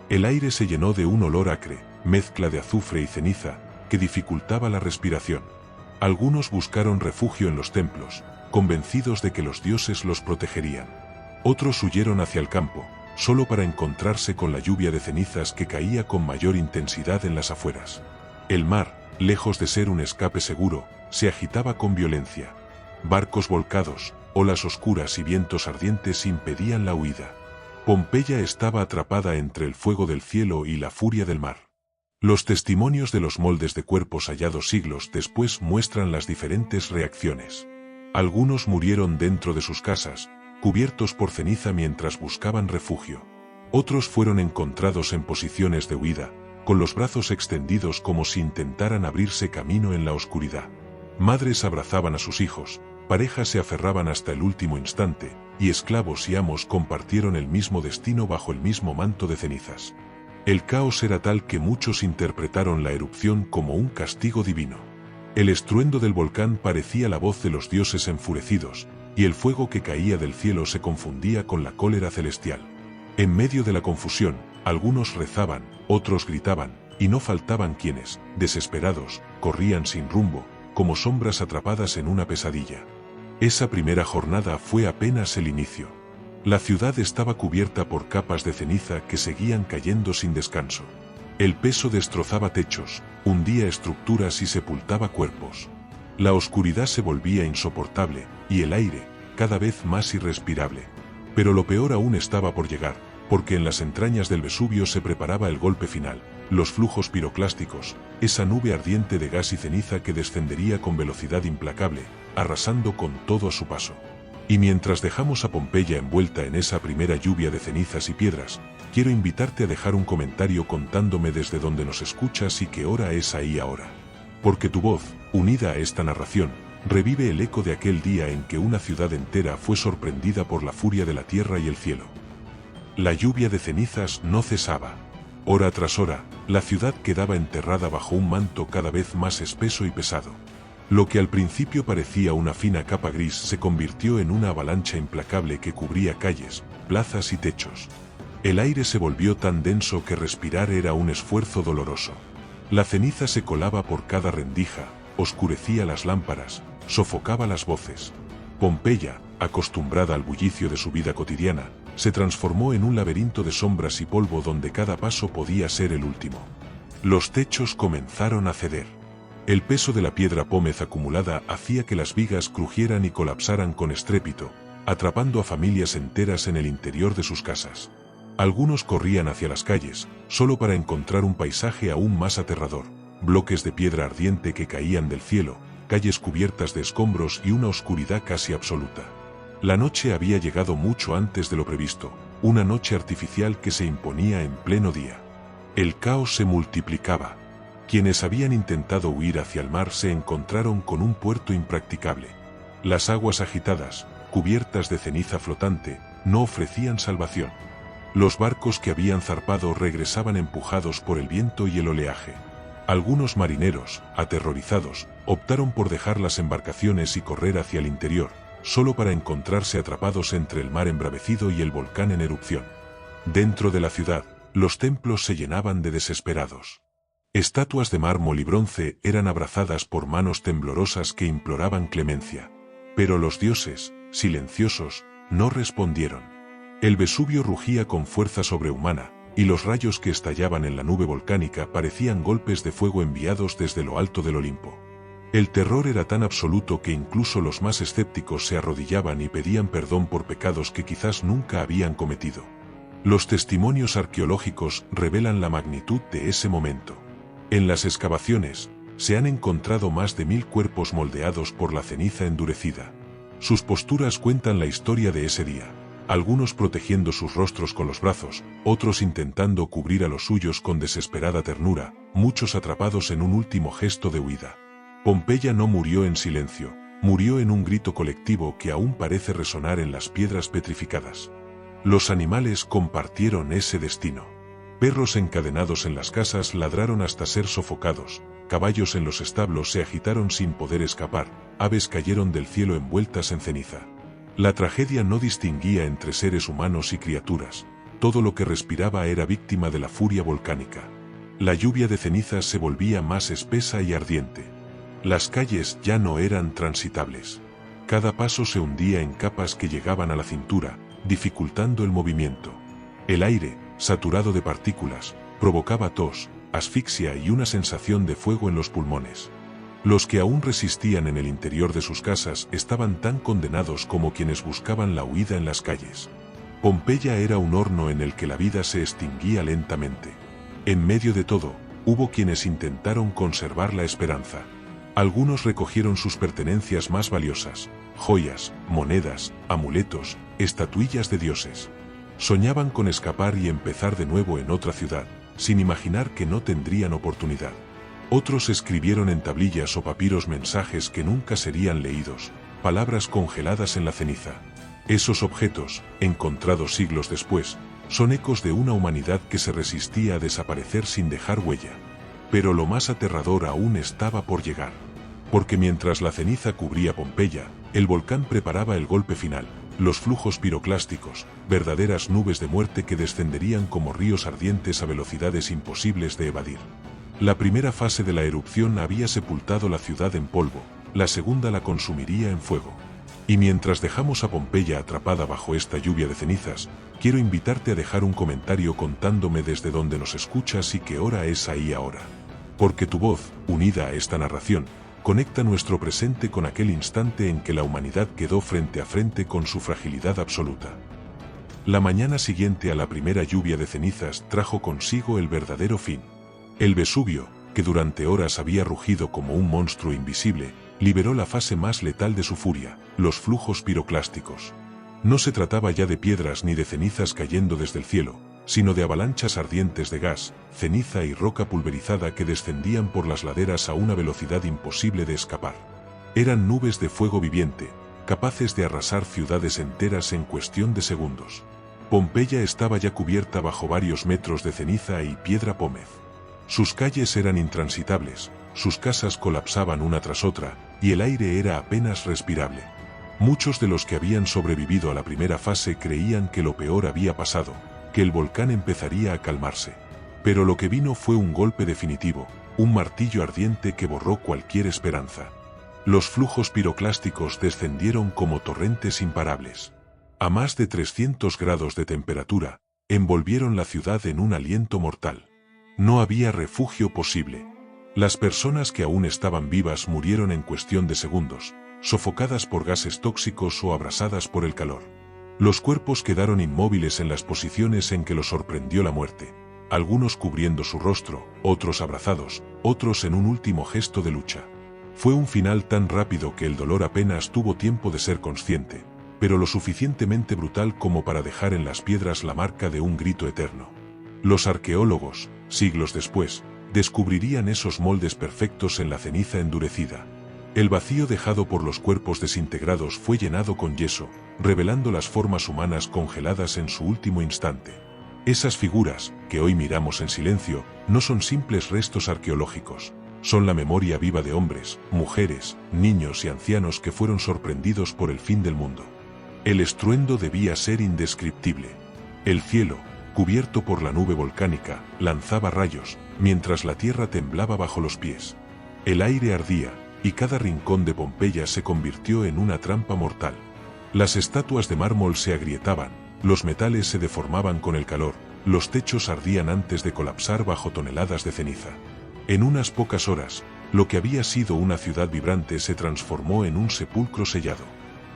El aire se llenó de un olor acre, mezcla de azufre y ceniza, que dificultaba la respiración. Algunos buscaron refugio en los templos, convencidos de que los dioses los protegerían. Otros huyeron hacia el campo, solo para encontrarse con la lluvia de cenizas que caía con mayor intensidad en las afueras. El mar, lejos de ser un escape seguro, se agitaba con violencia. Barcos volcados, olas oscuras y vientos ardientes impedían la huida. Pompeya estaba atrapada entre el fuego del cielo y la furia del mar. Los testimonios de los moldes de cuerpos hallados siglos después muestran las diferentes reacciones. Algunos murieron dentro de sus casas, cubiertos por ceniza mientras buscaban refugio. Otros fueron encontrados en posiciones de huida, con los brazos extendidos como si intentaran abrirse camino en la oscuridad. Madres abrazaban a sus hijos, parejas se aferraban hasta el último instante, y esclavos y amos compartieron el mismo destino bajo el mismo manto de cenizas. El caos era tal que muchos interpretaron la erupción como un castigo divino. El estruendo del volcán parecía la voz de los dioses enfurecidos, y el fuego que caía del cielo se confundía con la cólera celestial. En medio de la confusión, algunos rezaban, otros gritaban, y no faltaban quienes, desesperados, corrían sin rumbo, como sombras atrapadas en una pesadilla. Esa primera jornada fue apenas el inicio. La ciudad estaba cubierta por capas de ceniza que seguían cayendo sin descanso. El peso destrozaba techos, hundía estructuras y sepultaba cuerpos. La oscuridad se volvía insoportable, y el aire, cada vez más irrespirable. Pero lo peor aún estaba por llegar, porque en las entrañas del Vesubio se preparaba el golpe final, los flujos piroclásticos, esa nube ardiente de gas y ceniza que descendería con velocidad implacable, arrasando con todo a su paso. Y mientras dejamos a Pompeya envuelta en esa primera lluvia de cenizas y piedras, quiero invitarte a dejar un comentario contándome desde donde nos escuchas y qué hora es ahí ahora. Porque tu voz, unida a esta narración, revive el eco de aquel día en que una ciudad entera fue sorprendida por la furia de la tierra y el cielo. La lluvia de cenizas no cesaba. Hora tras hora, la ciudad quedaba enterrada bajo un manto cada vez más espeso y pesado. Lo que al principio parecía una fina capa gris se convirtió en una avalancha implacable que cubría calles, plazas y techos. El aire se volvió tan denso que respirar era un esfuerzo doloroso. La ceniza se colaba por cada rendija, oscurecía las lámparas, sofocaba las voces. Pompeya, acostumbrada al bullicio de su vida cotidiana, se transformó en un laberinto de sombras y polvo donde cada paso podía ser el último. Los techos comenzaron a ceder. El peso de la piedra pómez acumulada hacía que las vigas crujieran y colapsaran con estrépito, atrapando a familias enteras en el interior de sus casas. Algunos corrían hacia las calles, solo para encontrar un paisaje aún más aterrador, bloques de piedra ardiente que caían del cielo, calles cubiertas de escombros y una oscuridad casi absoluta. La noche había llegado mucho antes de lo previsto, una noche artificial que se imponía en pleno día. El caos se multiplicaba. Quienes habían intentado huir hacia el mar se encontraron con un puerto impracticable. Las aguas agitadas, cubiertas de ceniza flotante, no ofrecían salvación. Los barcos que habían zarpado regresaban empujados por el viento y el oleaje. Algunos marineros, aterrorizados, optaron por dejar las embarcaciones y correr hacia el interior, solo para encontrarse atrapados entre el mar embravecido y el volcán en erupción. Dentro de la ciudad, los templos se llenaban de desesperados. Estatuas de mármol y bronce eran abrazadas por manos temblorosas que imploraban clemencia. Pero los dioses, silenciosos, no respondieron. El Vesubio rugía con fuerza sobrehumana, y los rayos que estallaban en la nube volcánica parecían golpes de fuego enviados desde lo alto del Olimpo. El terror era tan absoluto que incluso los más escépticos se arrodillaban y pedían perdón por pecados que quizás nunca habían cometido. Los testimonios arqueológicos revelan la magnitud de ese momento. En las excavaciones, se han encontrado más de 1000 cuerpos moldeados por la ceniza endurecida. Sus posturas cuentan la historia de ese día, algunos protegiendo sus rostros con los brazos, otros intentando cubrir a los suyos con desesperada ternura, muchos atrapados en un último gesto de huida. Pompeya no murió en silencio, murió en un grito colectivo que aún parece resonar en las piedras petrificadas. Los animales compartieron ese destino. Perros encadenados en las casas ladraron hasta ser sofocados, caballos en los establos se agitaron sin poder escapar, aves cayeron del cielo envueltas en ceniza. La tragedia no distinguía entre seres humanos y criaturas, todo lo que respiraba era víctima de la furia volcánica. La lluvia de cenizas se volvía más espesa y ardiente. Las calles ya no eran transitables. Cada paso se hundía en capas que llegaban a la cintura, dificultando el movimiento. El aire, saturado de partículas, provocaba tos, asfixia y una sensación de fuego en los pulmones. Los que aún resistían en el interior de sus casas estaban tan condenados como quienes buscaban la huida en las calles. Pompeya era un horno en el que la vida se extinguía lentamente. En medio de todo, hubo quienes intentaron conservar la esperanza. Algunos recogieron sus pertenencias más valiosas, joyas, monedas, amuletos, estatuillas de dioses. Soñaban con escapar y empezar de nuevo en otra ciudad, sin imaginar que no tendrían oportunidad. Otros escribieron en tablillas o papiros mensajes que nunca serían leídos, palabras congeladas en la ceniza. Esos objetos, encontrados siglos después, son ecos de una humanidad que se resistía a desaparecer sin dejar huella. Pero lo más aterrador aún estaba por llegar. Porque mientras la ceniza cubría Pompeya, el volcán preparaba el golpe final. Los flujos piroclásticos, verdaderas nubes de muerte que descenderían como ríos ardientes a velocidades imposibles de evadir. La primera fase de la erupción había sepultado la ciudad en polvo, la segunda la consumiría en fuego. Y mientras dejamos a Pompeya atrapada bajo esta lluvia de cenizas, quiero invitarte a dejar un comentario contándome desde dónde nos escuchas y qué hora es ahí ahora. Porque tu voz, unida a esta narración, conecta nuestro presente con aquel instante en que la humanidad quedó frente a frente con su fragilidad absoluta. La mañana siguiente a la primera lluvia de cenizas trajo consigo el verdadero fin. El Vesubio, que durante horas había rugido como un monstruo invisible, liberó la fase más letal de su furia, los flujos piroclásticos. No se trataba ya de piedras ni de cenizas cayendo desde el cielo, sino de avalanchas ardientes de gas, ceniza y roca pulverizada que descendían por las laderas a una velocidad imposible de escapar. Eran nubes de fuego viviente, capaces de arrasar ciudades enteras en cuestión de segundos. Pompeya estaba ya cubierta bajo varios metros de ceniza y piedra pómez. Sus calles eran intransitables, sus casas colapsaban una tras otra, y el aire era apenas respirable. Muchos de los que habían sobrevivido a la primera fase creían que lo peor había pasado, que el volcán empezaría a calmarse. Pero lo que vino fue un golpe definitivo, un martillo ardiente que borró cualquier esperanza. Los flujos piroclásticos descendieron como torrentes imparables. A más de 300 grados de temperatura, envolvieron la ciudad en un aliento mortal. No había refugio posible. Las personas que aún estaban vivas murieron en cuestión de segundos, sofocadas por gases tóxicos o abrasadas por el calor. Los cuerpos quedaron inmóviles en las posiciones en que los sorprendió la muerte, algunos cubriendo su rostro, otros abrazados, otros en un último gesto de lucha. Fue un final tan rápido que el dolor apenas tuvo tiempo de ser consciente, pero lo suficientemente brutal como para dejar en las piedras la marca de un grito eterno. Los arqueólogos, siglos después, descubrirían esos moldes perfectos en la ceniza endurecida. El vacío dejado por los cuerpos desintegrados fue llenado con yeso, revelando las formas humanas congeladas en su último instante. Esas figuras, que hoy miramos en silencio, no son simples restos arqueológicos, son la memoria viva de hombres, mujeres, niños y ancianos que fueron sorprendidos por el fin del mundo. El estruendo debía ser indescriptible. El cielo, cubierto por la nube volcánica, lanzaba rayos, mientras la tierra temblaba bajo los pies. El aire ardía, y cada rincón de Pompeya se convirtió en una trampa mortal. Las estatuas de mármol se agrietaban, los metales se deformaban con el calor, los techos ardían antes de colapsar bajo toneladas de ceniza. En unas pocas horas, lo que había sido una ciudad vibrante se transformó en un sepulcro sellado.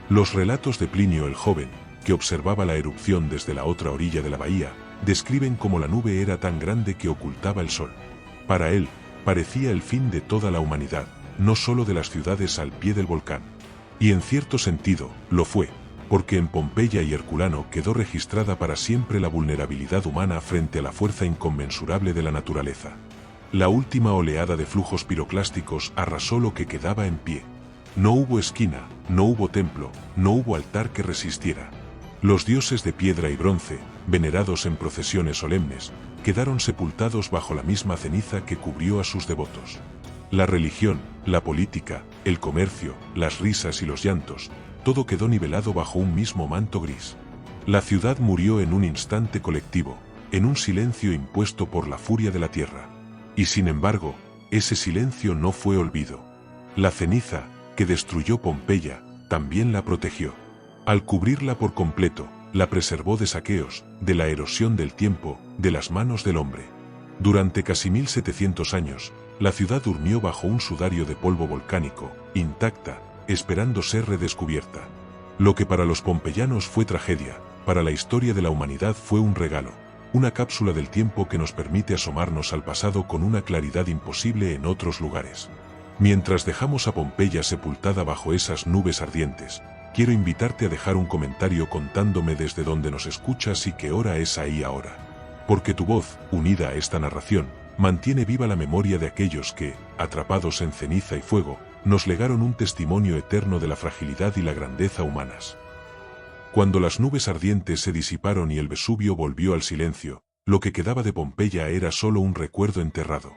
Los relatos de Plinio el Joven, que observaba la erupción desde la otra orilla de la bahía, describen cómo la nube era tan grande que ocultaba el sol. Para él, parecía el fin de toda la humanidad, no solo de las ciudades al pie del volcán. Y en cierto sentido, lo fue, porque en Pompeya y Herculano quedó registrada para siempre la vulnerabilidad humana frente a la fuerza inconmensurable de la naturaleza. La última oleada de flujos piroclásticos arrasó lo que quedaba en pie. No hubo esquina, no hubo templo, no hubo altar que resistiera. Los dioses de piedra y bronce, venerados en procesiones solemnes, quedaron sepultados bajo la misma ceniza que cubrió a sus devotos. La religión, la política, el comercio, las risas y los llantos, todo quedó nivelado bajo un mismo manto gris. La ciudad murió en un instante colectivo, en un silencio impuesto por la furia de la tierra. Y sin embargo, ese silencio no fue olvido. La ceniza, que destruyó Pompeya, también la protegió. Al cubrirla por completo, la preservó de saqueos, de la erosión del tiempo, de las manos del hombre. Durante casi 1700 años, la ciudad durmió bajo un sudario de polvo volcánico, intacta, esperando ser redescubierta. Lo que para los pompeyanos fue tragedia, para la historia de la humanidad fue un regalo, una cápsula del tiempo que nos permite asomarnos al pasado con una claridad imposible en otros lugares. Mientras dejamos a Pompeya sepultada bajo esas nubes ardientes, quiero invitarte a dejar un comentario contándome desde dónde nos escuchas y qué hora es ahí ahora. Porque tu voz, unida a esta narración, mantiene viva la memoria de aquellos que, atrapados en ceniza y fuego, nos legaron un testimonio eterno de la fragilidad y la grandeza humanas. Cuando las nubes ardientes se disiparon y el Vesubio volvió al silencio, lo que quedaba de Pompeya era solo un recuerdo enterrado.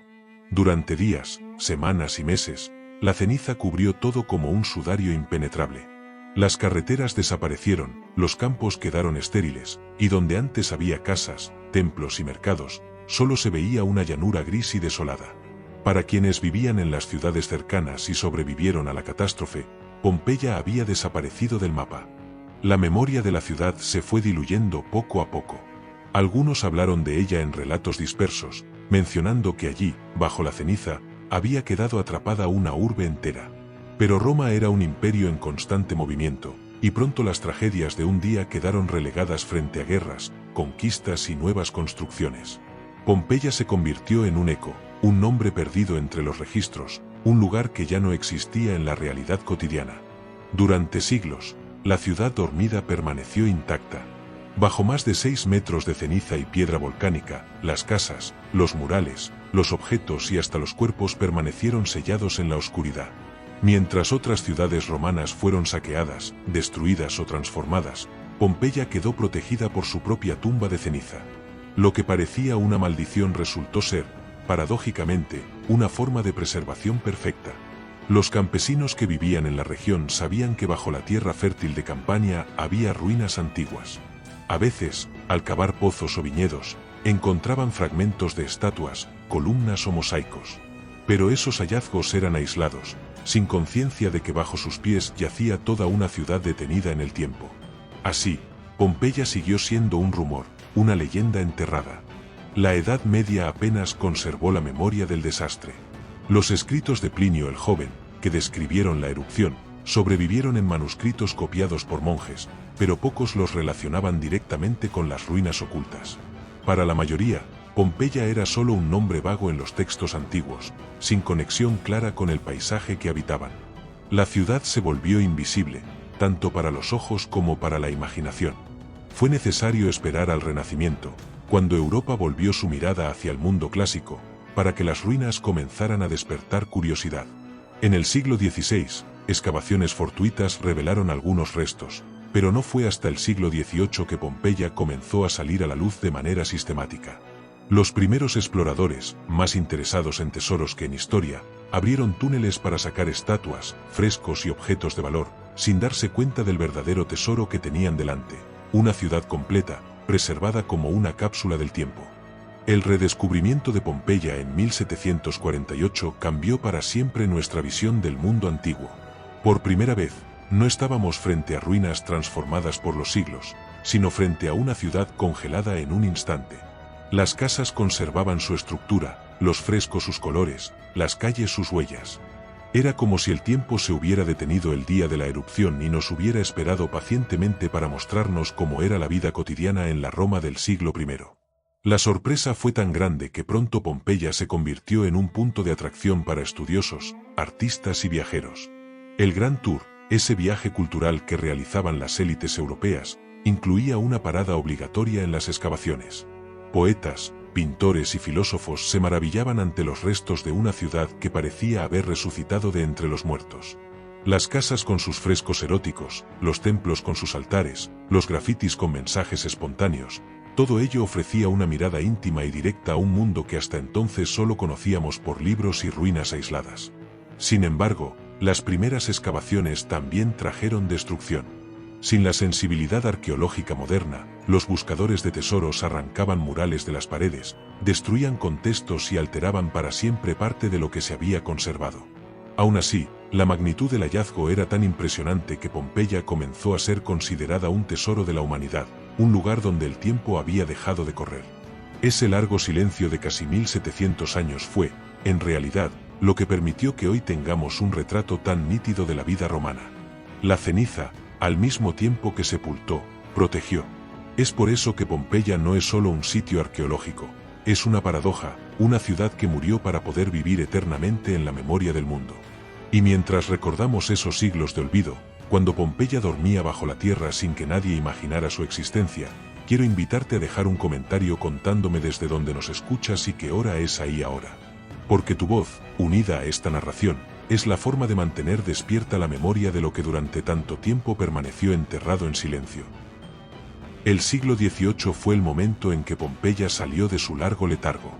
Durante días, semanas y meses, la ceniza cubrió todo como un sudario impenetrable. Las carreteras desaparecieron, los campos quedaron estériles, y donde antes había casas, templos y mercados, solo se veía una llanura gris y desolada. Para quienes vivían en las ciudades cercanas y sobrevivieron a la catástrofe, Pompeya había desaparecido del mapa. La memoria de la ciudad se fue diluyendo poco a poco. Algunos hablaron de ella en relatos dispersos, mencionando que allí, bajo la ceniza, había quedado atrapada una urbe entera. Pero Roma era un imperio en constante movimiento, y pronto las tragedias de un día quedaron relegadas frente a guerras, conquistas y nuevas construcciones. Pompeya se convirtió en un eco, un nombre perdido entre los registros, un lugar que ya no existía en la realidad cotidiana. Durante siglos, la ciudad dormida permaneció intacta. Bajo más de 6 metros de ceniza y piedra volcánica, las casas, los murales, los objetos y hasta los cuerpos permanecieron sellados en la oscuridad. Mientras otras ciudades romanas fueron saqueadas, destruidas o transformadas, Pompeya quedó protegida por su propia tumba de ceniza. Lo que parecía una maldición resultó ser, paradójicamente, una forma de preservación perfecta. Los campesinos que vivían en la región sabían que bajo la tierra fértil de Campania había ruinas antiguas. A veces, al cavar pozos o viñedos, encontraban fragmentos de estatuas, columnas o mosaicos. Pero esos hallazgos eran aislados, sin conciencia de que bajo sus pies yacía toda una ciudad detenida en el tiempo. Así, Pompeya siguió siendo un rumor, una leyenda enterrada. La Edad Media apenas conservó la memoria del desastre. Los escritos de Plinio el Joven, que describieron la erupción, sobrevivieron en manuscritos copiados por monjes, pero pocos los relacionaban directamente con las ruinas ocultas. Para la mayoría, Pompeya era solo un nombre vago en los textos antiguos, sin conexión clara con el paisaje que habitaban. La ciudad se volvió invisible, tanto para los ojos como para la imaginación. Fue necesario esperar al Renacimiento, cuando Europa volvió su mirada hacia el mundo clásico, para que las ruinas comenzaran a despertar curiosidad. En el siglo XVI, excavaciones fortuitas revelaron algunos restos, pero no fue hasta el siglo XVIII que Pompeya comenzó a salir a la luz de manera sistemática. Los primeros exploradores, más interesados en tesoros que en historia, abrieron túneles para sacar estatuas, frescos y objetos de valor, sin darse cuenta del verdadero tesoro que tenían delante, una ciudad completa, preservada como una cápsula del tiempo. El redescubrimiento de Pompeya en 1748 cambió para siempre nuestra visión del mundo antiguo. Por primera vez, no estábamos frente a ruinas transformadas por los siglos, sino frente a una ciudad congelada en un instante. Las casas conservaban su estructura, los frescos sus colores, las calles sus huellas. Era como si el tiempo se hubiera detenido el día de la erupción y nos hubiera esperado pacientemente para mostrarnos cómo era la vida cotidiana en la Roma del siglo I. La sorpresa fue tan grande que pronto Pompeya se convirtió en un punto de atracción para estudiosos, artistas y viajeros. El Grand Tour, ese viaje cultural que realizaban las élites europeas, incluía una parada obligatoria en las excavaciones. Poetas, pintores y filósofos se maravillaban ante los restos de una ciudad que parecía haber resucitado de entre los muertos. Las casas con sus frescos eróticos, los templos con sus altares, los grafitis con mensajes espontáneos, todo ello ofrecía una mirada íntima y directa a un mundo que hasta entonces solo conocíamos por libros y ruinas aisladas. Sin embargo, las primeras excavaciones también trajeron destrucción. Sin la sensibilidad arqueológica moderna, los buscadores de tesoros arrancaban murales de las paredes, destruían contextos y alteraban para siempre parte de lo que se había conservado. Aún así, la magnitud del hallazgo era tan impresionante que Pompeya comenzó a ser considerada un tesoro de la humanidad, un lugar donde el tiempo había dejado de correr. Ese largo silencio de casi 1700 años fue, en realidad, lo que permitió que hoy tengamos un retrato tan nítido de la vida romana. La ceniza, al mismo tiempo que sepultó, protegió. Es por eso que Pompeya no es solo un sitio arqueológico, es una paradoja, una ciudad que murió para poder vivir eternamente en la memoria del mundo. Y mientras recordamos esos siglos de olvido, cuando Pompeya dormía bajo la tierra sin que nadie imaginara su existencia, quiero invitarte a dejar un comentario contándome desde dónde nos escuchas y qué hora es ahí ahora. Porque tu voz, unida a esta narración, es la forma de mantener despierta la memoria de lo que durante tanto tiempo permaneció enterrado en silencio. El siglo XVIII fue el momento en que Pompeya salió de su largo letargo.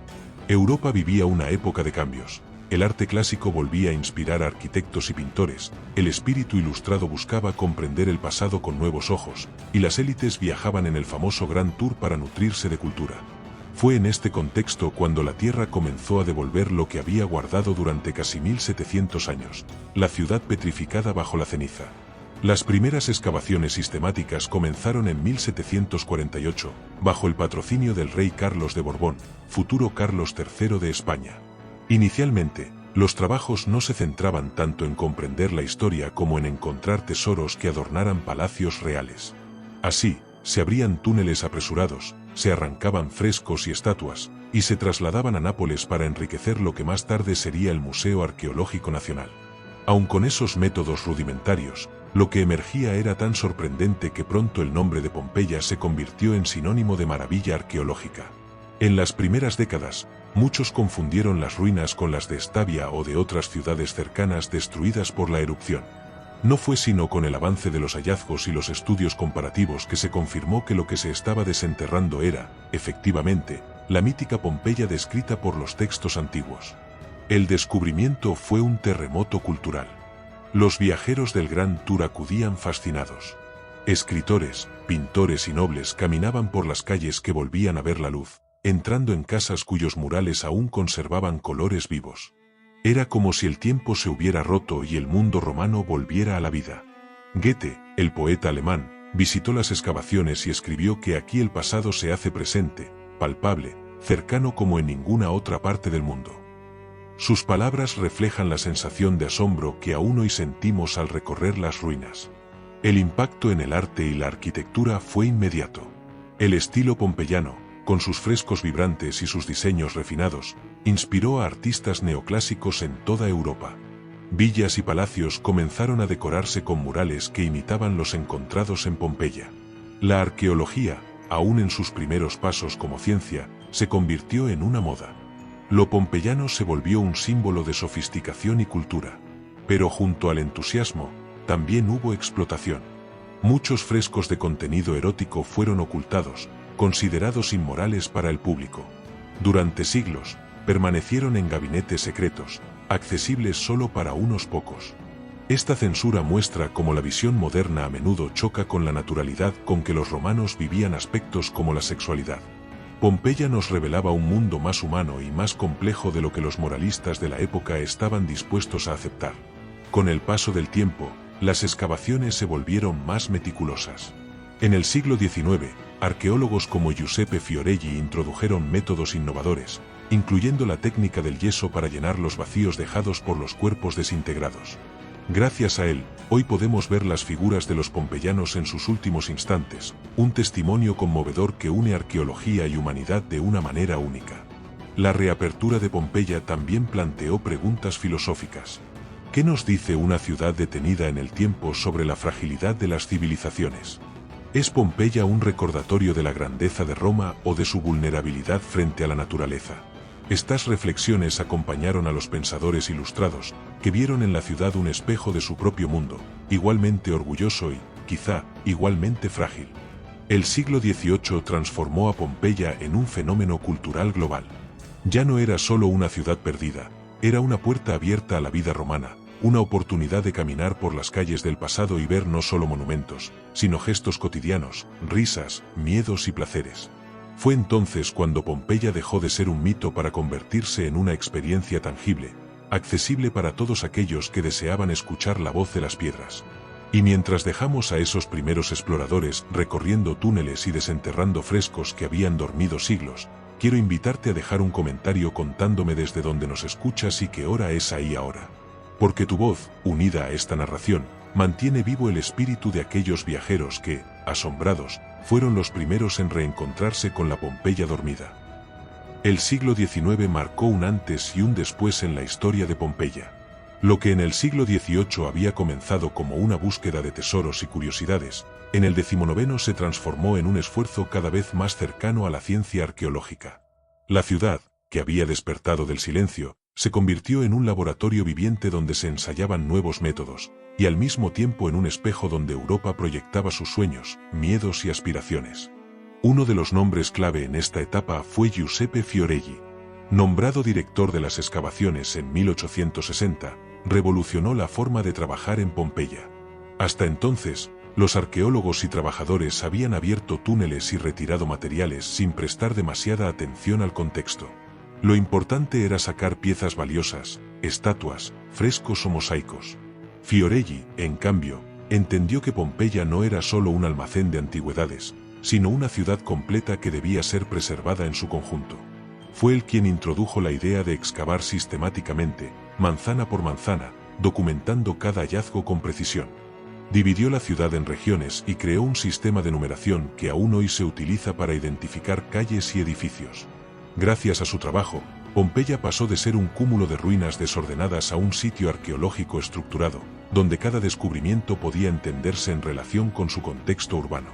Europa vivía una época de cambios. El arte clásico volvía a inspirar a arquitectos y pintores, el espíritu ilustrado buscaba comprender el pasado con nuevos ojos, y las élites viajaban en el famoso Grand Tour para nutrirse de cultura. Fue en este contexto cuando la tierra comenzó a devolver lo que había guardado durante casi 1700 años, la ciudad petrificada bajo la ceniza. Las primeras excavaciones sistemáticas comenzaron en 1748, bajo el patrocinio del rey Carlos de Borbón, futuro Carlos III de España. Inicialmente, los trabajos no se centraban tanto en comprender la historia como en encontrar tesoros que adornaran palacios reales. Así, se abrían túneles apresurados, se arrancaban frescos y estatuas, y se trasladaban a Nápoles para enriquecer lo que más tarde sería el Museo Arqueológico Nacional. Aun con esos métodos rudimentarios, lo que emergía era tan sorprendente que pronto el nombre de Pompeya se convirtió en sinónimo de maravilla arqueológica. En las primeras décadas, muchos confundieron las ruinas con las de Estavia o de otras ciudades cercanas destruidas por la erupción. No fue sino con el avance de los hallazgos y los estudios comparativos que se confirmó que lo que se estaba desenterrando era, efectivamente, la mítica Pompeya descrita por los textos antiguos. El descubrimiento fue un terremoto cultural. Los viajeros del Grand Tour acudían fascinados. Escritores, pintores y nobles caminaban por las calles que volvían a ver la luz, entrando en casas cuyos murales aún conservaban colores vivos. Era como si el tiempo se hubiera roto y el mundo romano volviera a la vida. Goethe, el poeta alemán, visitó las excavaciones y escribió que aquí el pasado se hace presente, palpable, cercano como en ninguna otra parte del mundo. Sus palabras reflejan la sensación de asombro que aún hoy sentimos al recorrer las ruinas. El impacto en el arte y la arquitectura fue inmediato. El estilo pompeyano, con sus frescos vibrantes y sus diseños refinados, inspiró a artistas neoclásicos en toda Europa. Villas y palacios comenzaron a decorarse con murales que imitaban los encontrados en Pompeya. La arqueología, aún en sus primeros pasos como ciencia, se convirtió en una moda. Lo pompeyano se volvió un símbolo de sofisticación y cultura. Pero junto al entusiasmo, también hubo explotación. Muchos frescos de contenido erótico fueron ocultados, considerados inmorales para el público. Durante siglos, permanecieron en gabinetes secretos, accesibles solo para unos pocos. Esta censura muestra cómo la visión moderna a menudo choca con la naturalidad con que los romanos vivían aspectos como la sexualidad. Pompeya nos revelaba un mundo más humano y más complejo de lo que los moralistas de la época estaban dispuestos a aceptar. Con el paso del tiempo, las excavaciones se volvieron más meticulosas. En el siglo XIX, arqueólogos como Giuseppe Fiorelli introdujeron métodos innovadores, incluyendo la técnica del yeso para llenar los vacíos dejados por los cuerpos desintegrados. Gracias a él, hoy podemos ver las figuras de los pompeyanos en sus últimos instantes, un testimonio conmovedor que une arqueología y humanidad de una manera única. La reapertura de Pompeya también planteó preguntas filosóficas. ¿Qué nos dice una ciudad detenida en el tiempo sobre la fragilidad de las civilizaciones? ¿Es Pompeya un recordatorio de la grandeza de Roma o de su vulnerabilidad frente a la naturaleza? Estas reflexiones acompañaron a los pensadores ilustrados, que vieron en la ciudad un espejo de su propio mundo, igualmente orgulloso y, quizá, igualmente frágil. El siglo XVIII transformó a Pompeya en un fenómeno cultural global. Ya no era solo una ciudad perdida, era una puerta abierta a la vida romana, una oportunidad de caminar por las calles del pasado y ver no solo monumentos, sino gestos cotidianos, risas, miedos y placeres. Fue entonces cuando Pompeya dejó de ser un mito para convertirse en una experiencia tangible, accesible para todos aquellos que deseaban escuchar la voz de las piedras. Y mientras dejamos a esos primeros exploradores recorriendo túneles y desenterrando frescos que habían dormido siglos, quiero invitarte a dejar un comentario contándome desde dónde nos escuchas y qué hora es ahí ahora. Porque tu voz, unida a esta narración, mantiene vivo el espíritu de aquellos viajeros que, asombrados, fueron los primeros en reencontrarse con la Pompeya dormida. El siglo XIX marcó un antes y un después en la historia de Pompeya. Lo que en el siglo XVIII había comenzado como una búsqueda de tesoros y curiosidades, en el XIX se transformó en un esfuerzo cada vez más cercano a la ciencia arqueológica. La ciudad, que había despertado del silencio, se convirtió en un laboratorio viviente donde se ensayaban nuevos métodos, y al mismo tiempo en un espejo donde Europa proyectaba sus sueños, miedos y aspiraciones. Uno de los nombres clave en esta etapa fue Giuseppe Fioreggi. Nombrado director de las excavaciones en 1860, revolucionó la forma de trabajar en Pompeya. Hasta entonces, los arqueólogos y trabajadores habían abierto túneles y retirado materiales sin prestar demasiada atención al contexto. Lo importante era sacar piezas valiosas, estatuas, frescos o mosaicos. Fioreggi, en cambio, entendió que Pompeya no era solo un almacén de antigüedades, sino una ciudad completa que debía ser preservada en su conjunto. Fue él quien introdujo la idea de excavar sistemáticamente, manzana por manzana, documentando cada hallazgo con precisión. Dividió la ciudad en regiones y creó un sistema de numeración que aún hoy se utiliza para identificar calles y edificios. Gracias a su trabajo, Pompeya pasó de ser un cúmulo de ruinas desordenadas a un sitio arqueológico estructurado, donde cada descubrimiento podía entenderse en relación con su contexto urbano.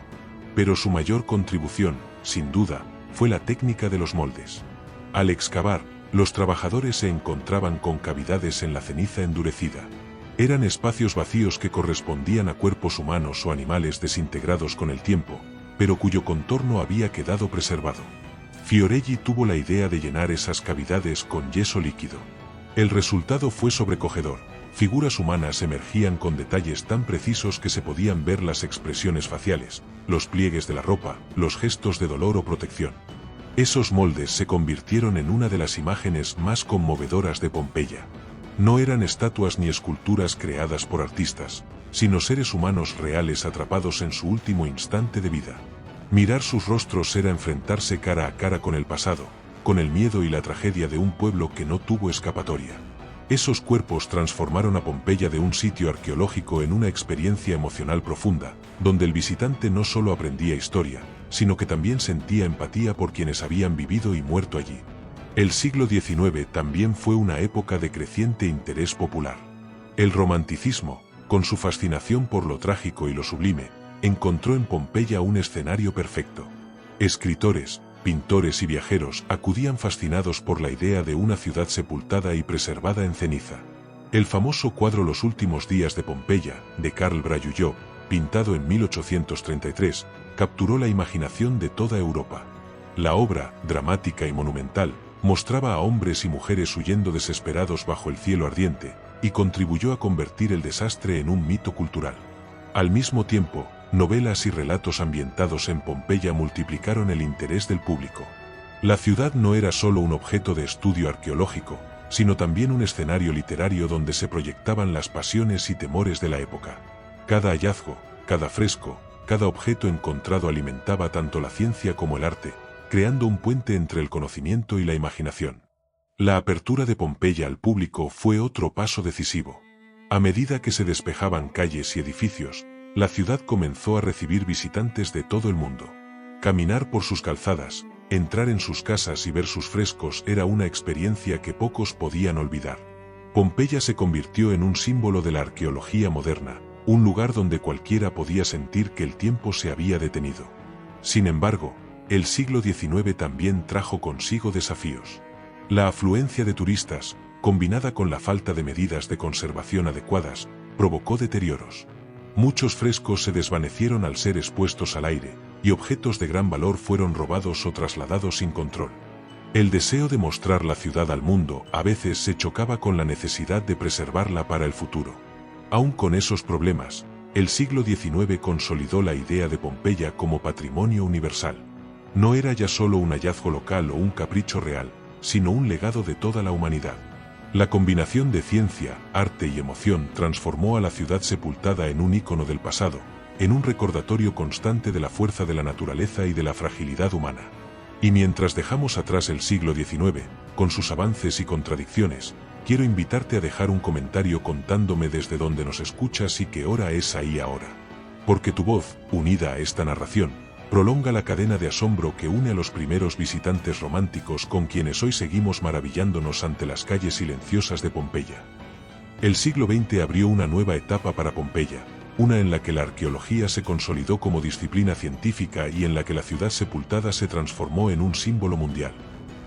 Pero su mayor contribución, sin duda, fue la técnica de los moldes. Al excavar, los trabajadores se encontraban con cavidades en la ceniza endurecida. Eran espacios vacíos que correspondían a cuerpos humanos o animales desintegrados con el tiempo, pero cuyo contorno había quedado preservado. Fioreggi tuvo la idea de llenar esas cavidades con yeso líquido. El resultado fue sobrecogedor. Figuras humanas emergían con detalles tan precisos que se podían ver las expresiones faciales, los pliegues de la ropa, los gestos de dolor o protección. Esos moldes se convirtieron en una de las imágenes más conmovedoras de Pompeya. No eran estatuas ni esculturas creadas por artistas, sino seres humanos reales atrapados en su último instante de vida. Mirar sus rostros era enfrentarse cara a cara con el pasado, con el miedo y la tragedia de un pueblo que no tuvo escapatoria. Esos cuerpos transformaron a Pompeya de un sitio arqueológico en una experiencia emocional profunda, donde el visitante no solo aprendía historia, sino que también sentía empatía por quienes habían vivido y muerto allí. El siglo XIX también fue una época de creciente interés popular. El romanticismo, con su fascinación por lo trágico y lo sublime, encontró en Pompeya un escenario perfecto. Escritores, pintores y viajeros acudían fascinados por la idea de una ciudad sepultada y preservada en ceniza. El famoso cuadro Los últimos días de Pompeya, de Carl Braulio, pintado en 1833, capturó la imaginación de toda Europa. La obra, dramática y monumental, mostraba a hombres y mujeres huyendo desesperados bajo el cielo ardiente, y contribuyó a convertir el desastre en un mito cultural. Al mismo tiempo, novelas y relatos ambientados en Pompeya multiplicaron el interés del público. La ciudad no era solo un objeto de estudio arqueológico, sino también un escenario literario donde se proyectaban las pasiones y temores de la época. Cada hallazgo, cada fresco, cada objeto encontrado alimentaba tanto la ciencia como el arte, creando un puente entre el conocimiento y la imaginación. La apertura de Pompeya al público fue otro paso decisivo. A medida que se despejaban calles y edificios, la ciudad comenzó a recibir visitantes de todo el mundo. Caminar por sus calzadas, entrar en sus casas y ver sus frescos era una experiencia que pocos podían olvidar. Pompeya se convirtió en un símbolo de la arqueología moderna, un lugar donde cualquiera podía sentir que el tiempo se había detenido. Sin embargo, el siglo XIX también trajo consigo desafíos. La afluencia de turistas, combinada con la falta de medidas de conservación adecuadas, provocó deterioros. Muchos frescos se desvanecieron al ser expuestos al aire, y objetos de gran valor fueron robados o trasladados sin control. El deseo de mostrar la ciudad al mundo a veces se chocaba con la necesidad de preservarla para el futuro. Aún con esos problemas, el siglo XIX consolidó la idea de Pompeya como patrimonio universal. No era ya solo un hallazgo local o un capricho real, sino un legado de toda la humanidad. La combinación de ciencia, arte y emoción transformó a la ciudad sepultada en un ícono del pasado, en un recordatorio constante de la fuerza de la naturaleza y de la fragilidad humana. Y mientras dejamos atrás el siglo XIX, con sus avances y contradicciones, quiero invitarte a dejar un comentario contándome desde dónde nos escuchas y qué hora es ahí ahora. Porque tu voz, unida a esta narración, prolonga la cadena de asombro que une a los primeros visitantes románticos con quienes hoy seguimos maravillándonos ante las calles silenciosas de Pompeya. El siglo XX abrió una nueva etapa para Pompeya, una en la que la arqueología se consolidó como disciplina científica y en la que la ciudad sepultada se transformó en un símbolo mundial.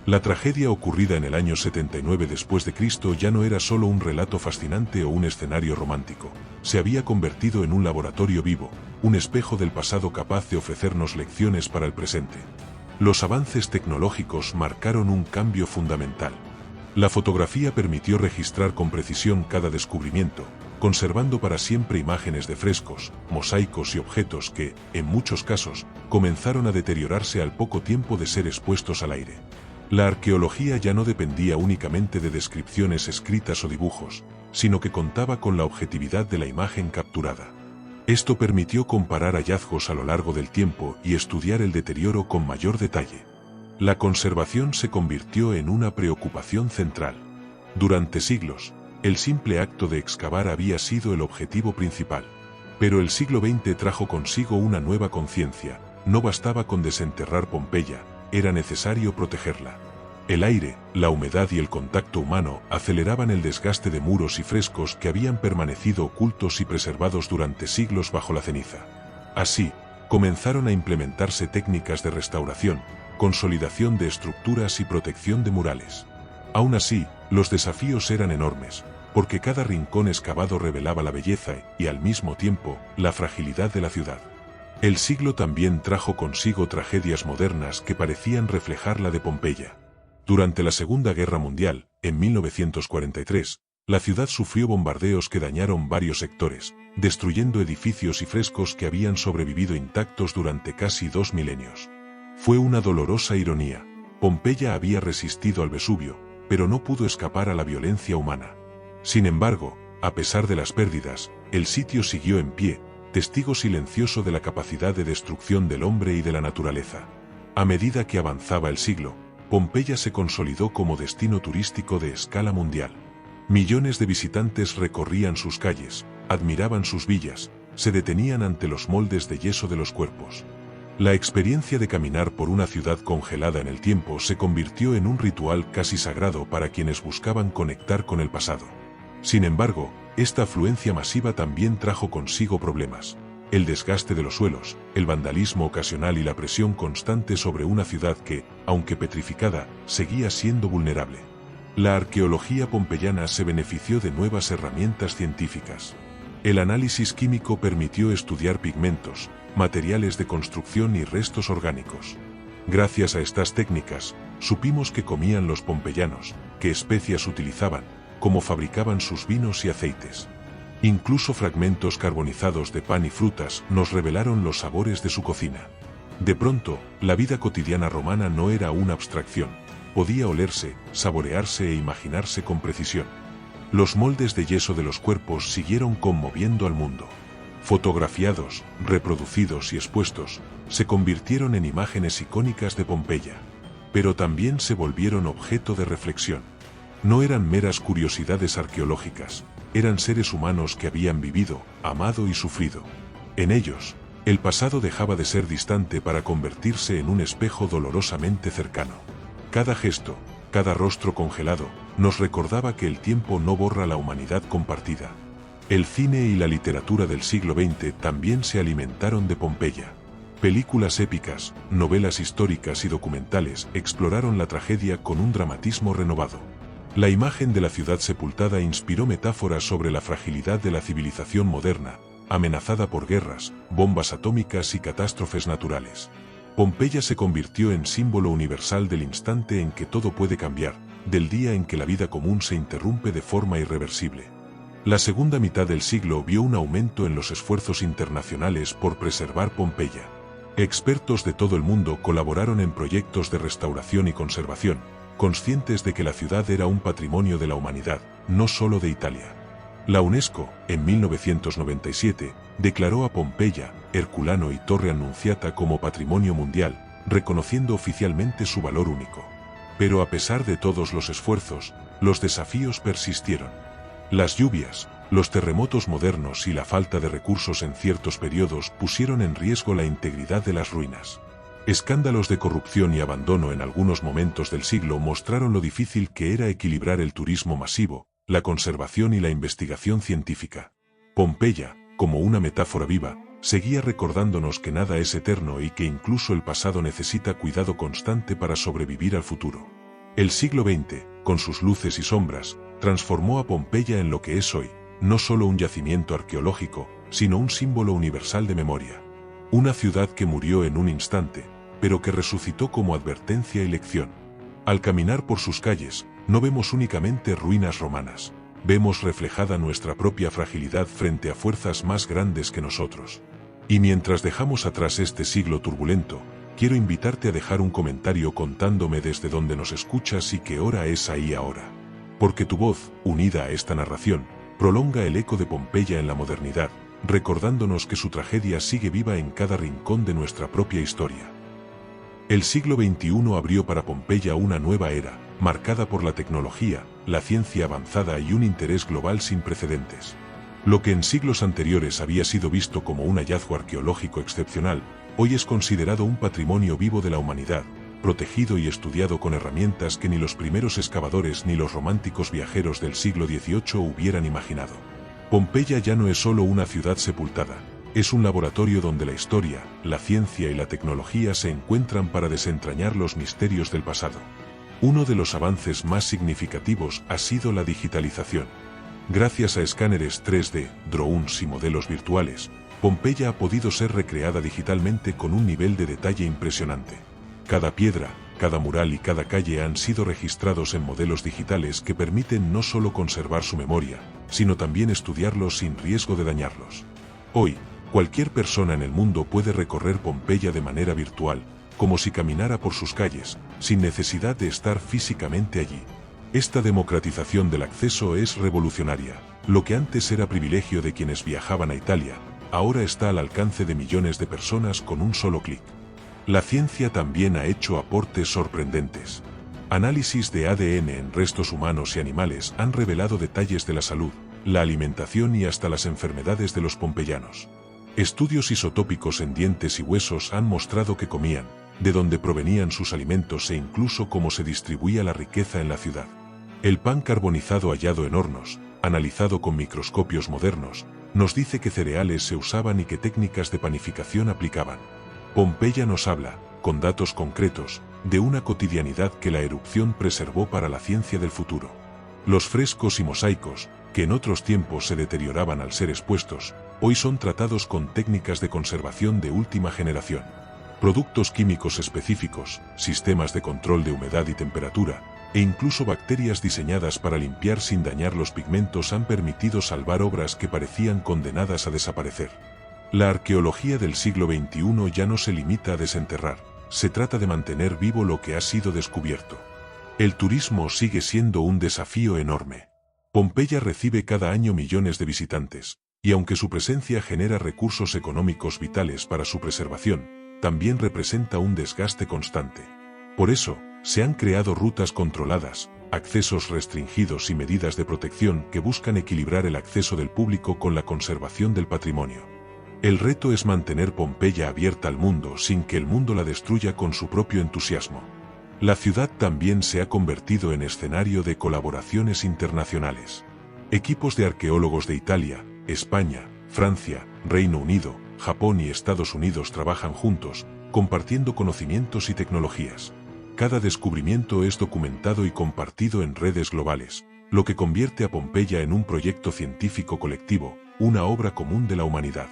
La tragedia ocurrida en el año 79 después de Cristo ya no era solo un relato fascinante o un escenario romántico, se había convertido en un laboratorio vivo, un espejo del pasado capaz de ofrecernos lecciones para el presente. Los avances tecnológicos marcaron un cambio fundamental. La fotografía permitió registrar con precisión cada descubrimiento, conservando para siempre imágenes de frescos, mosaicos y objetos que, en muchos casos, comenzaron a deteriorarse al poco tiempo de ser expuestos al aire. La arqueología ya no dependía únicamente de descripciones escritas o dibujos, sino que contaba con la objetividad de la imagen capturada. Esto permitió comparar hallazgos a lo largo del tiempo y estudiar el deterioro con mayor detalle. La conservación se convirtió en una preocupación central. Durante siglos, el simple acto de excavar había sido el objetivo principal. Pero el siglo XX trajo consigo una nueva conciencia: no bastaba con desenterrar Pompeya, era necesario protegerla. El aire, la humedad y el contacto humano aceleraban el desgaste de muros y frescos que habían permanecido ocultos y preservados durante siglos bajo la ceniza. Así, comenzaron a implementarse técnicas de restauración, consolidación de estructuras y protección de murales. Aún así, los desafíos eran enormes, porque cada rincón excavado revelaba la belleza y, al mismo tiempo, la fragilidad de la ciudad. El siglo también trajo consigo tragedias modernas que parecían reflejar la de Pompeya. Durante la Segunda Guerra Mundial, en 1943, la ciudad sufrió bombardeos que dañaron varios sectores, destruyendo edificios y frescos que habían sobrevivido intactos durante casi 2 milenios. Fue una dolorosa ironía. Pompeya había resistido al Vesubio, pero no pudo escapar a la violencia humana. Sin embargo, a pesar de las pérdidas, el sitio siguió en pie, testigo silencioso de la capacidad de destrucción del hombre y de la naturaleza. A medida que avanzaba el siglo, Pompeya se consolidó como destino turístico de escala mundial. Millones de visitantes recorrían sus calles, admiraban sus villas, se detenían ante los moldes de yeso de los cuerpos. La experiencia de caminar por una ciudad congelada en el tiempo se convirtió en un ritual casi sagrado para quienes buscaban conectar con el pasado. Sin embargo, esta afluencia masiva también trajo consigo problemas: el desgaste de los suelos, el vandalismo ocasional y la presión constante sobre una ciudad que, aunque petrificada, seguía siendo vulnerable. La arqueología pompeyana se benefició de nuevas herramientas científicas. El análisis químico permitió estudiar pigmentos, materiales de construcción y restos orgánicos. Gracias a estas técnicas, supimos qué comían los pompeyanos, qué especias utilizaban, cómo fabricaban sus vinos y aceites. Incluso fragmentos carbonizados de pan y frutas nos revelaron los sabores de su cocina. De pronto, la vida cotidiana romana no era una abstracción, podía olerse, saborearse e imaginarse con precisión. Los moldes de yeso de los cuerpos siguieron conmoviendo al mundo. Fotografiados, reproducidos y expuestos, se convirtieron en imágenes icónicas de Pompeya. Pero también se volvieron objeto de reflexión. No eran meras curiosidades arqueológicas, eran seres humanos que habían vivido, amado y sufrido. En ellos, el pasado dejaba de ser distante para convertirse en un espejo dolorosamente cercano. Cada gesto, cada rostro congelado, nos recordaba que el tiempo no borra la humanidad compartida. El cine y la literatura del siglo XX también se alimentaron de Pompeya. Películas épicas, novelas históricas y documentales exploraron la tragedia con un dramatismo renovado. La imagen de la ciudad sepultada inspiró metáforas sobre la fragilidad de la civilización moderna, amenazada por guerras, bombas atómicas y catástrofes naturales. Pompeya se convirtió en símbolo universal del instante en que todo puede cambiar, del día en que la vida común se interrumpe de forma irreversible. La segunda mitad del siglo vio un aumento en los esfuerzos internacionales por preservar Pompeya. Expertos de todo el mundo colaboraron en proyectos de restauración y conservación, conscientes de que la ciudad era un patrimonio de la humanidad, no solo de Italia. La UNESCO, en 1997, declaró a Pompeya, Herculano y Torre Annunziata como patrimonio mundial, reconociendo oficialmente su valor único. Pero a pesar de todos los esfuerzos, los desafíos persistieron. Las lluvias, los terremotos modernos y la falta de recursos en ciertos periodos pusieron en riesgo la integridad de las ruinas. Escándalos de corrupción y abandono en algunos momentos del siglo mostraron lo difícil que era equilibrar el turismo masivo, la conservación y la investigación científica. Pompeya, como una metáfora viva, seguía recordándonos que nada es eterno y que incluso el pasado necesita cuidado constante para sobrevivir al futuro. El siglo XX, con sus luces y sombras, transformó a Pompeya en lo que es hoy, no solo un yacimiento arqueológico, sino un símbolo universal de memoria. Una ciudad que murió en un instante, pero que resucitó como advertencia y lección. Al caminar por sus calles, no vemos únicamente ruinas romanas, vemos reflejada nuestra propia fragilidad frente a fuerzas más grandes que nosotros. Y mientras dejamos atrás este siglo turbulento, quiero invitarte a dejar un comentario contándome desde dónde nos escuchas y qué hora es ahí ahora. Porque tu voz, unida a esta narración, prolonga el eco de Pompeya en la modernidad, recordándonos que su tragedia sigue viva en cada rincón de nuestra propia historia. El siglo XXI abrió para Pompeya una nueva era, marcada por la tecnología, la ciencia avanzada y un interés global sin precedentes. Lo que en siglos anteriores había sido visto como un hallazgo arqueológico excepcional, hoy es considerado un patrimonio vivo de la humanidad, protegido y estudiado con herramientas que ni los primeros excavadores ni los románticos viajeros del siglo XVIII hubieran imaginado. Pompeya ya no es solo una ciudad sepultada, es un laboratorio donde la historia, la ciencia y la tecnología se encuentran para desentrañar los misterios del pasado. Uno de los avances más significativos ha sido la digitalización. Gracias a escáneres 3D, drones y modelos virtuales, Pompeya ha podido ser recreada digitalmente con un nivel de detalle impresionante. Cada piedra, cada mural y cada calle han sido registrados en modelos digitales que permiten no solo conservar su memoria, sino también estudiarlos sin riesgo de dañarlos. Hoy, cualquier persona en el mundo puede recorrer Pompeya de manera virtual, como si caminara por sus calles, sin necesidad de estar físicamente allí. Esta democratización del acceso es revolucionaria. Lo que antes era privilegio de quienes viajaban a Italia, ahora está al alcance de millones de personas con un solo clic. La ciencia también ha hecho aportes sorprendentes. Análisis de ADN en restos humanos y animales han revelado detalles de la salud, la alimentación y hasta las enfermedades de los pompeyanos. Estudios isotópicos en dientes y huesos han mostrado qué comían, de dónde provenían sus alimentos e incluso cómo se distribuía la riqueza en la ciudad. El pan carbonizado hallado en hornos, analizado con microscopios modernos, nos dice qué cereales se usaban y qué técnicas de panificación aplicaban. Pompeya nos habla, con datos concretos, de una cotidianidad que la erupción preservó para la ciencia del futuro. Los frescos y mosaicos, que en otros tiempos se deterioraban al ser expuestos, hoy son tratados con técnicas de conservación de última generación. Productos químicos específicos, sistemas de control de humedad y temperatura, e incluso bacterias diseñadas para limpiar sin dañar los pigmentos han permitido salvar obras que parecían condenadas a desaparecer. La arqueología del siglo XXI ya no se limita a desenterrar, se trata de mantener vivo lo que ha sido descubierto. El turismo sigue siendo un desafío enorme. Pompeya recibe cada año millones de visitantes, y aunque su presencia genera recursos económicos vitales para su preservación, también representa un desgaste constante. Por eso, se han creado rutas controladas, accesos restringidos y medidas de protección que buscan equilibrar el acceso del público con la conservación del patrimonio. El reto es mantener Pompeya abierta al mundo sin que el mundo la destruya con su propio entusiasmo. La ciudad también se ha convertido en escenario de colaboraciones internacionales. Equipos de arqueólogos de Italia, España, Francia, Reino Unido, Japón y Estados Unidos trabajan juntos, compartiendo conocimientos y tecnologías. Cada descubrimiento es documentado y compartido en redes globales, lo que convierte a Pompeya en un proyecto científico colectivo, una obra común de la humanidad.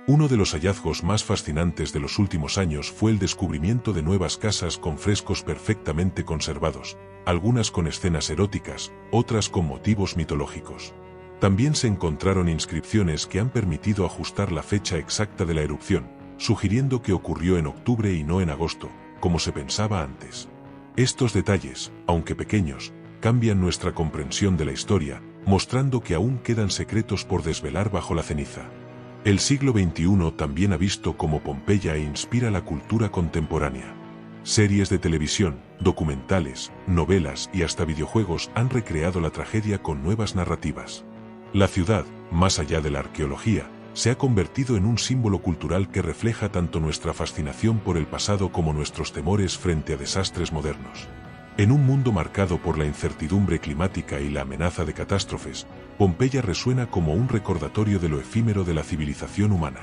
Uno de los hallazgos más fascinantes de los últimos años fue el descubrimiento de nuevas casas con frescos perfectamente conservados, algunas con escenas eróticas, otras con motivos mitológicos. También se encontraron inscripciones que han permitido ajustar la fecha exacta de la erupción, sugiriendo que ocurrió en octubre y no en agosto, como se pensaba antes. Estos detalles, aunque pequeños, cambian nuestra comprensión de la historia, mostrando que aún quedan secretos por desvelar bajo la ceniza. El siglo XXI también ha visto cómo Pompeya inspira la cultura contemporánea. Series de televisión, documentales, novelas y hasta videojuegos han recreado la tragedia con nuevas narrativas. La ciudad, más allá de la arqueología, se ha convertido en un símbolo cultural que refleja tanto nuestra fascinación por el pasado como nuestros temores frente a desastres modernos. En un mundo marcado por la incertidumbre climática y la amenaza de catástrofes, Pompeya resuena como un recordatorio de lo efímero de la civilización humana.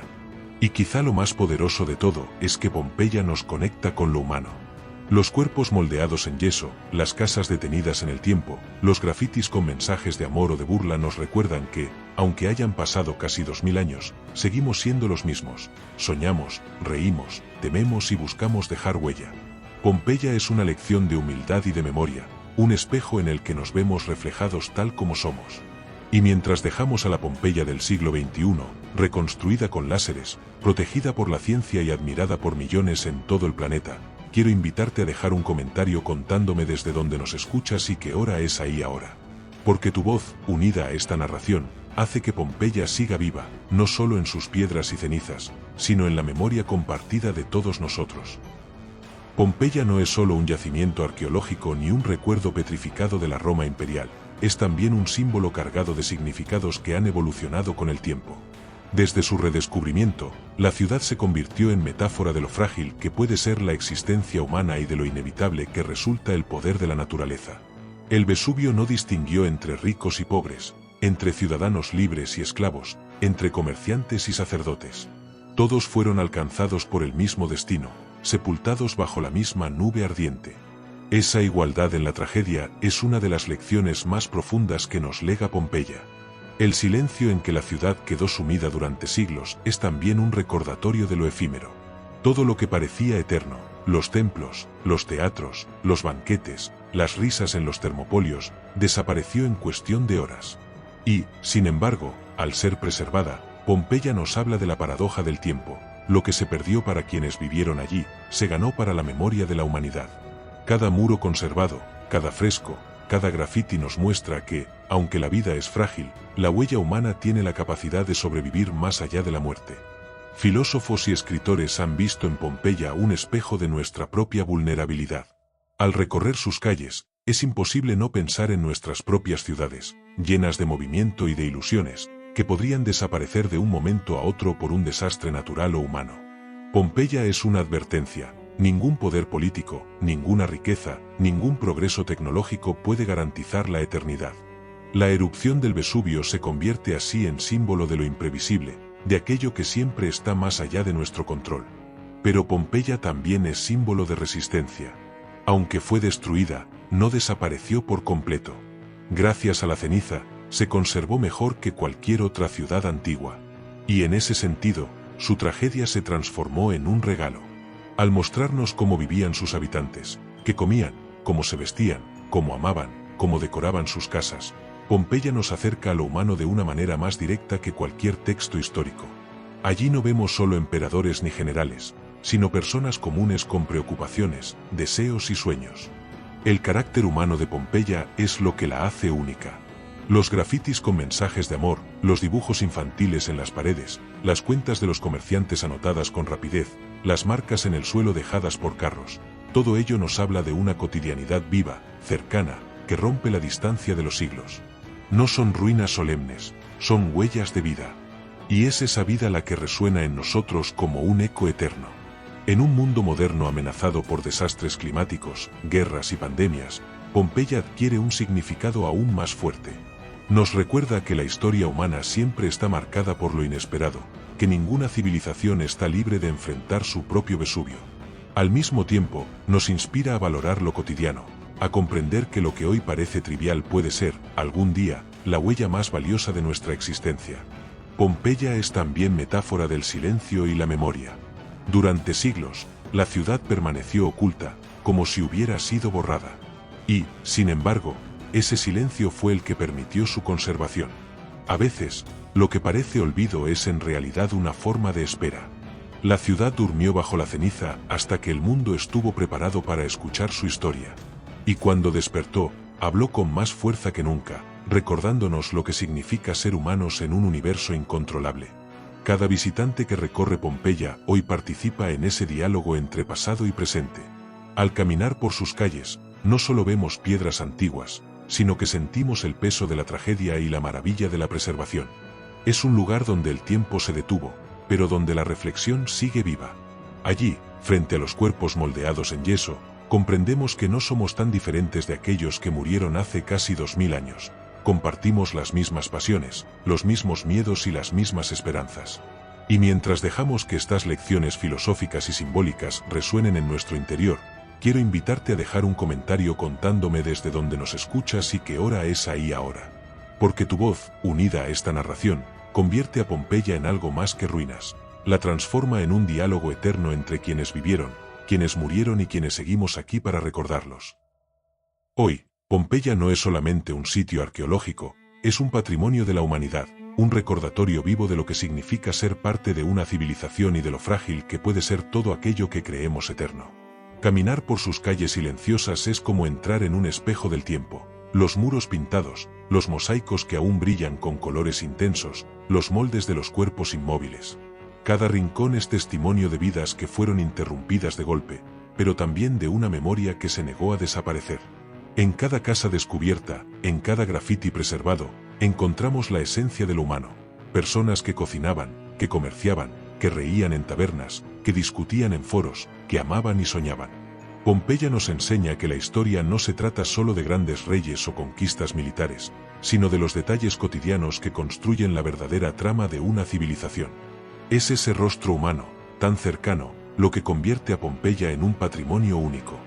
Y quizá lo más poderoso de todo es que Pompeya nos conecta con lo humano. Los cuerpos moldeados en yeso, las casas detenidas en el tiempo, los grafitis con mensajes de amor o de burla nos recuerdan que, aunque hayan pasado casi 2000 años, seguimos siendo los mismos. Soñamos, reímos, tememos y buscamos dejar huella. Pompeya es una lección de humildad y de memoria, un espejo en el que nos vemos reflejados tal como somos. Y mientras dejamos a la Pompeya del siglo XXI, reconstruida con láseres, protegida por la ciencia y admirada por millones en todo el planeta, quiero invitarte a dejar un comentario contándome desde dónde nos escuchas y qué hora es ahí ahora. Porque tu voz, unida a esta narración, hace que Pompeya siga viva, no solo en sus piedras y cenizas, sino en la memoria compartida de todos nosotros. Pompeya no es solo un yacimiento arqueológico ni un recuerdo petrificado de la Roma imperial, es también un símbolo cargado de significados que han evolucionado con el tiempo. Desde su redescubrimiento, la ciudad se convirtió en metáfora de lo frágil que puede ser la existencia humana y de lo inevitable que resulta el poder de la naturaleza. El Vesubio no distinguió entre ricos y pobres, entre ciudadanos libres y esclavos, entre comerciantes y sacerdotes. Todos fueron alcanzados por el mismo destino, sepultados bajo la misma nube ardiente. Esa igualdad en la tragedia es una de las lecciones más profundas que nos lega Pompeya. El silencio en que la ciudad quedó sumida durante siglos es también un recordatorio de lo efímero. Todo lo que parecía eterno, los templos, los teatros, los banquetes, las risas en los termopolios, desapareció en cuestión de horas. Y, sin embargo, al ser preservada, Pompeya nos habla de la paradoja del tiempo. Lo que se perdió para quienes vivieron allí, se ganó para la memoria de la humanidad. Cada muro conservado, cada fresco, cada grafiti nos muestra que, aunque la vida es frágil, la huella humana tiene la capacidad de sobrevivir más allá de la muerte. Filósofos y escritores han visto en Pompeya un espejo de nuestra propia vulnerabilidad. Al recorrer sus calles, es imposible no pensar en nuestras propias ciudades, llenas de movimiento y de ilusiones, que podrían desaparecer de un momento a otro por un desastre natural o humano. Pompeya es una advertencia: ningún poder político, ninguna riqueza, ningún progreso tecnológico puede garantizar la eternidad. La erupción del Vesubio se convierte así en símbolo de lo imprevisible, de aquello que siempre está más allá de nuestro control. Pero Pompeya también es símbolo de resistencia. Aunque fue destruida, no desapareció por completo. Gracias a la ceniza, se conservó mejor que cualquier otra ciudad antigua. Y en ese sentido, su tragedia se transformó en un regalo. Al mostrarnos cómo vivían sus habitantes, qué comían, cómo se vestían, cómo amaban, cómo decoraban sus casas, Pompeya nos acerca a lo humano de una manera más directa que cualquier texto histórico. Allí no vemos solo emperadores ni generales, sino personas comunes con preocupaciones, deseos y sueños. El carácter humano de Pompeya es lo que la hace única. Los grafitis con mensajes de amor, los dibujos infantiles en las paredes, las cuentas de los comerciantes anotadas con rapidez, las marcas en el suelo dejadas por carros, todo ello nos habla de una cotidianidad viva, cercana, que rompe la distancia de los siglos. No son ruinas solemnes, son huellas de vida. Y es esa vida la que resuena en nosotros como un eco eterno. En un mundo moderno amenazado por desastres climáticos, guerras y pandemias, Pompeya adquiere un significado aún más fuerte. Nos recuerda que la historia humana siempre está marcada por lo inesperado, que ninguna civilización está libre de enfrentar su propio Vesubio. Al mismo tiempo, nos inspira a valorar lo cotidiano, a comprender que lo que hoy parece trivial puede ser, algún día, la huella más valiosa de nuestra existencia. Pompeya es también metáfora del silencio y la memoria. Durante siglos, la ciudad permaneció oculta, como si hubiera sido borrada. Y, sin embargo, ese silencio fue el que permitió su conservación. A veces, lo que parece olvido es en realidad una forma de espera. La ciudad durmió bajo la ceniza hasta que el mundo estuvo preparado para escuchar su historia. Y cuando despertó, habló con más fuerza que nunca, recordándonos lo que significa ser humanos en un universo incontrolable. Cada visitante que recorre Pompeya hoy participa en ese diálogo entre pasado y presente. Al caminar por sus calles, no solo vemos piedras antiguas, sino que sentimos el peso de la tragedia y la maravilla de la preservación. Es un lugar donde el tiempo se detuvo, pero donde la reflexión sigue viva. Allí, frente a los cuerpos moldeados en yeso, comprendemos que no somos tan diferentes de aquellos que murieron hace casi 2000 años. Compartimos las mismas pasiones, los mismos miedos y las mismas esperanzas. Y mientras dejamos que estas lecciones filosóficas y simbólicas resuenen en nuestro interior, quiero invitarte a dejar un comentario contándome desde donde nos escuchas y qué hora es ahí ahora. Porque tu voz, unida a esta narración, convierte a Pompeya en algo más que ruinas. La transforma en un diálogo eterno entre quienes vivieron, quienes murieron y quienes seguimos aquí para recordarlos. Hoy, Pompeya no es solamente un sitio arqueológico, es un patrimonio de la humanidad, un recordatorio vivo de lo que significa ser parte de una civilización y de lo frágil que puede ser todo aquello que creemos eterno. Caminar por sus calles silenciosas es como entrar en un espejo del tiempo. Los muros pintados, los mosaicos que aún brillan con colores intensos, los moldes de los cuerpos inmóviles. Cada rincón es testimonio de vidas que fueron interrumpidas de golpe, pero también de una memoria que se negó a desaparecer. En cada casa descubierta, en cada grafiti preservado, encontramos la esencia de lo humano. Personas que cocinaban, que comerciaban, que reían en tabernas, que discutían en foros, que amaban y soñaban. Pompeya nos enseña que la historia no se trata solo de grandes reyes o conquistas militares, sino de los detalles cotidianos que construyen la verdadera trama de una civilización. Es ese rostro humano, tan cercano, lo que convierte a Pompeya en un patrimonio único.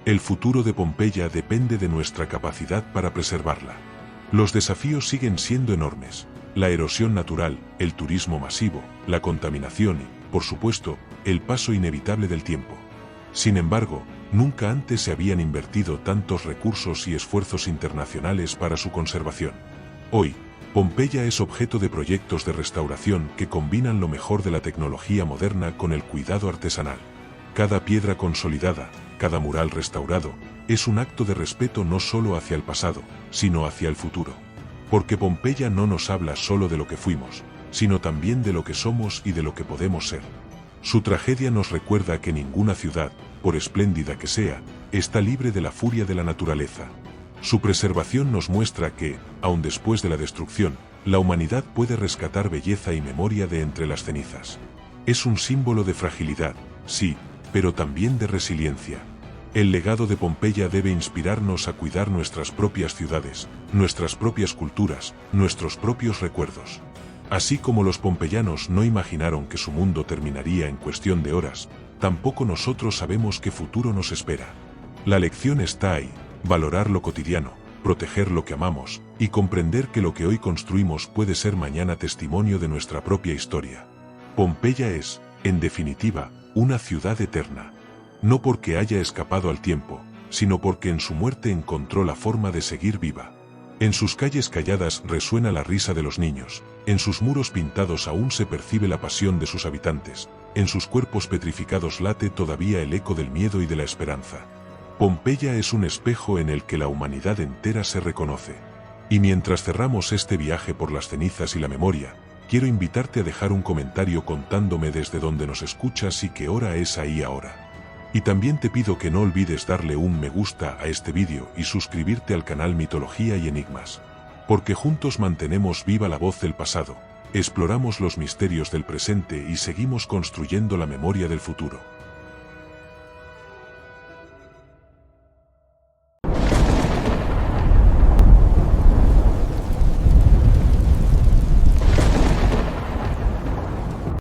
El futuro de Pompeya depende de nuestra capacidad para preservarla. Los desafíos siguen siendo enormes. La erosión natural, el turismo masivo, la contaminación y, por supuesto, el paso inevitable del tiempo. Sin embargo, nunca antes se habían invertido tantos recursos y esfuerzos internacionales para su conservación. Hoy, Pompeya es objeto de proyectos de restauración que combinan lo mejor de la tecnología moderna con el cuidado artesanal. Cada piedra consolidada, cada mural restaurado, es un acto de respeto no solo hacia el pasado, sino hacia el futuro. Porque Pompeya no nos habla solo de lo que fuimos, sino también de lo que somos y de lo que podemos ser. Su tragedia nos recuerda que ninguna ciudad, por espléndida que sea, está libre de la furia de la naturaleza. Su preservación nos muestra que, aun después de la destrucción, la humanidad puede rescatar belleza y memoria de entre las cenizas. Es un símbolo de fragilidad, sí, pero también de resiliencia. El legado de Pompeya debe inspirarnos a cuidar nuestras propias ciudades, nuestras propias culturas, nuestros propios recuerdos. Así como los pompeyanos no imaginaron que su mundo terminaría en cuestión de horas, tampoco nosotros sabemos qué futuro nos espera. La lección está ahí, valorar lo cotidiano, proteger lo que amamos, y comprender que lo que hoy construimos puede ser mañana testimonio de nuestra propia historia. Pompeya es, en definitiva, una ciudad eterna. No porque haya escapado al tiempo, sino porque en su muerte encontró la forma de seguir viva. En sus calles calladas resuena la risa de los niños, en sus muros pintados aún se percibe la pasión de sus habitantes, en sus cuerpos petrificados late todavía el eco del miedo y de la esperanza. Pompeya es un espejo en el que la humanidad entera se reconoce. Y mientras cerramos este viaje por las cenizas y la memoria, quiero invitarte a dejar un comentario contándome desde dónde nos escuchas y qué hora es ahí ahora. Y también te pido que no olvides darle un me gusta a este vídeo y suscribirte al canal Mitología y Enigmas. Porque juntos mantenemos viva la voz del pasado, exploramos los misterios del presente y seguimos construyendo la memoria del futuro.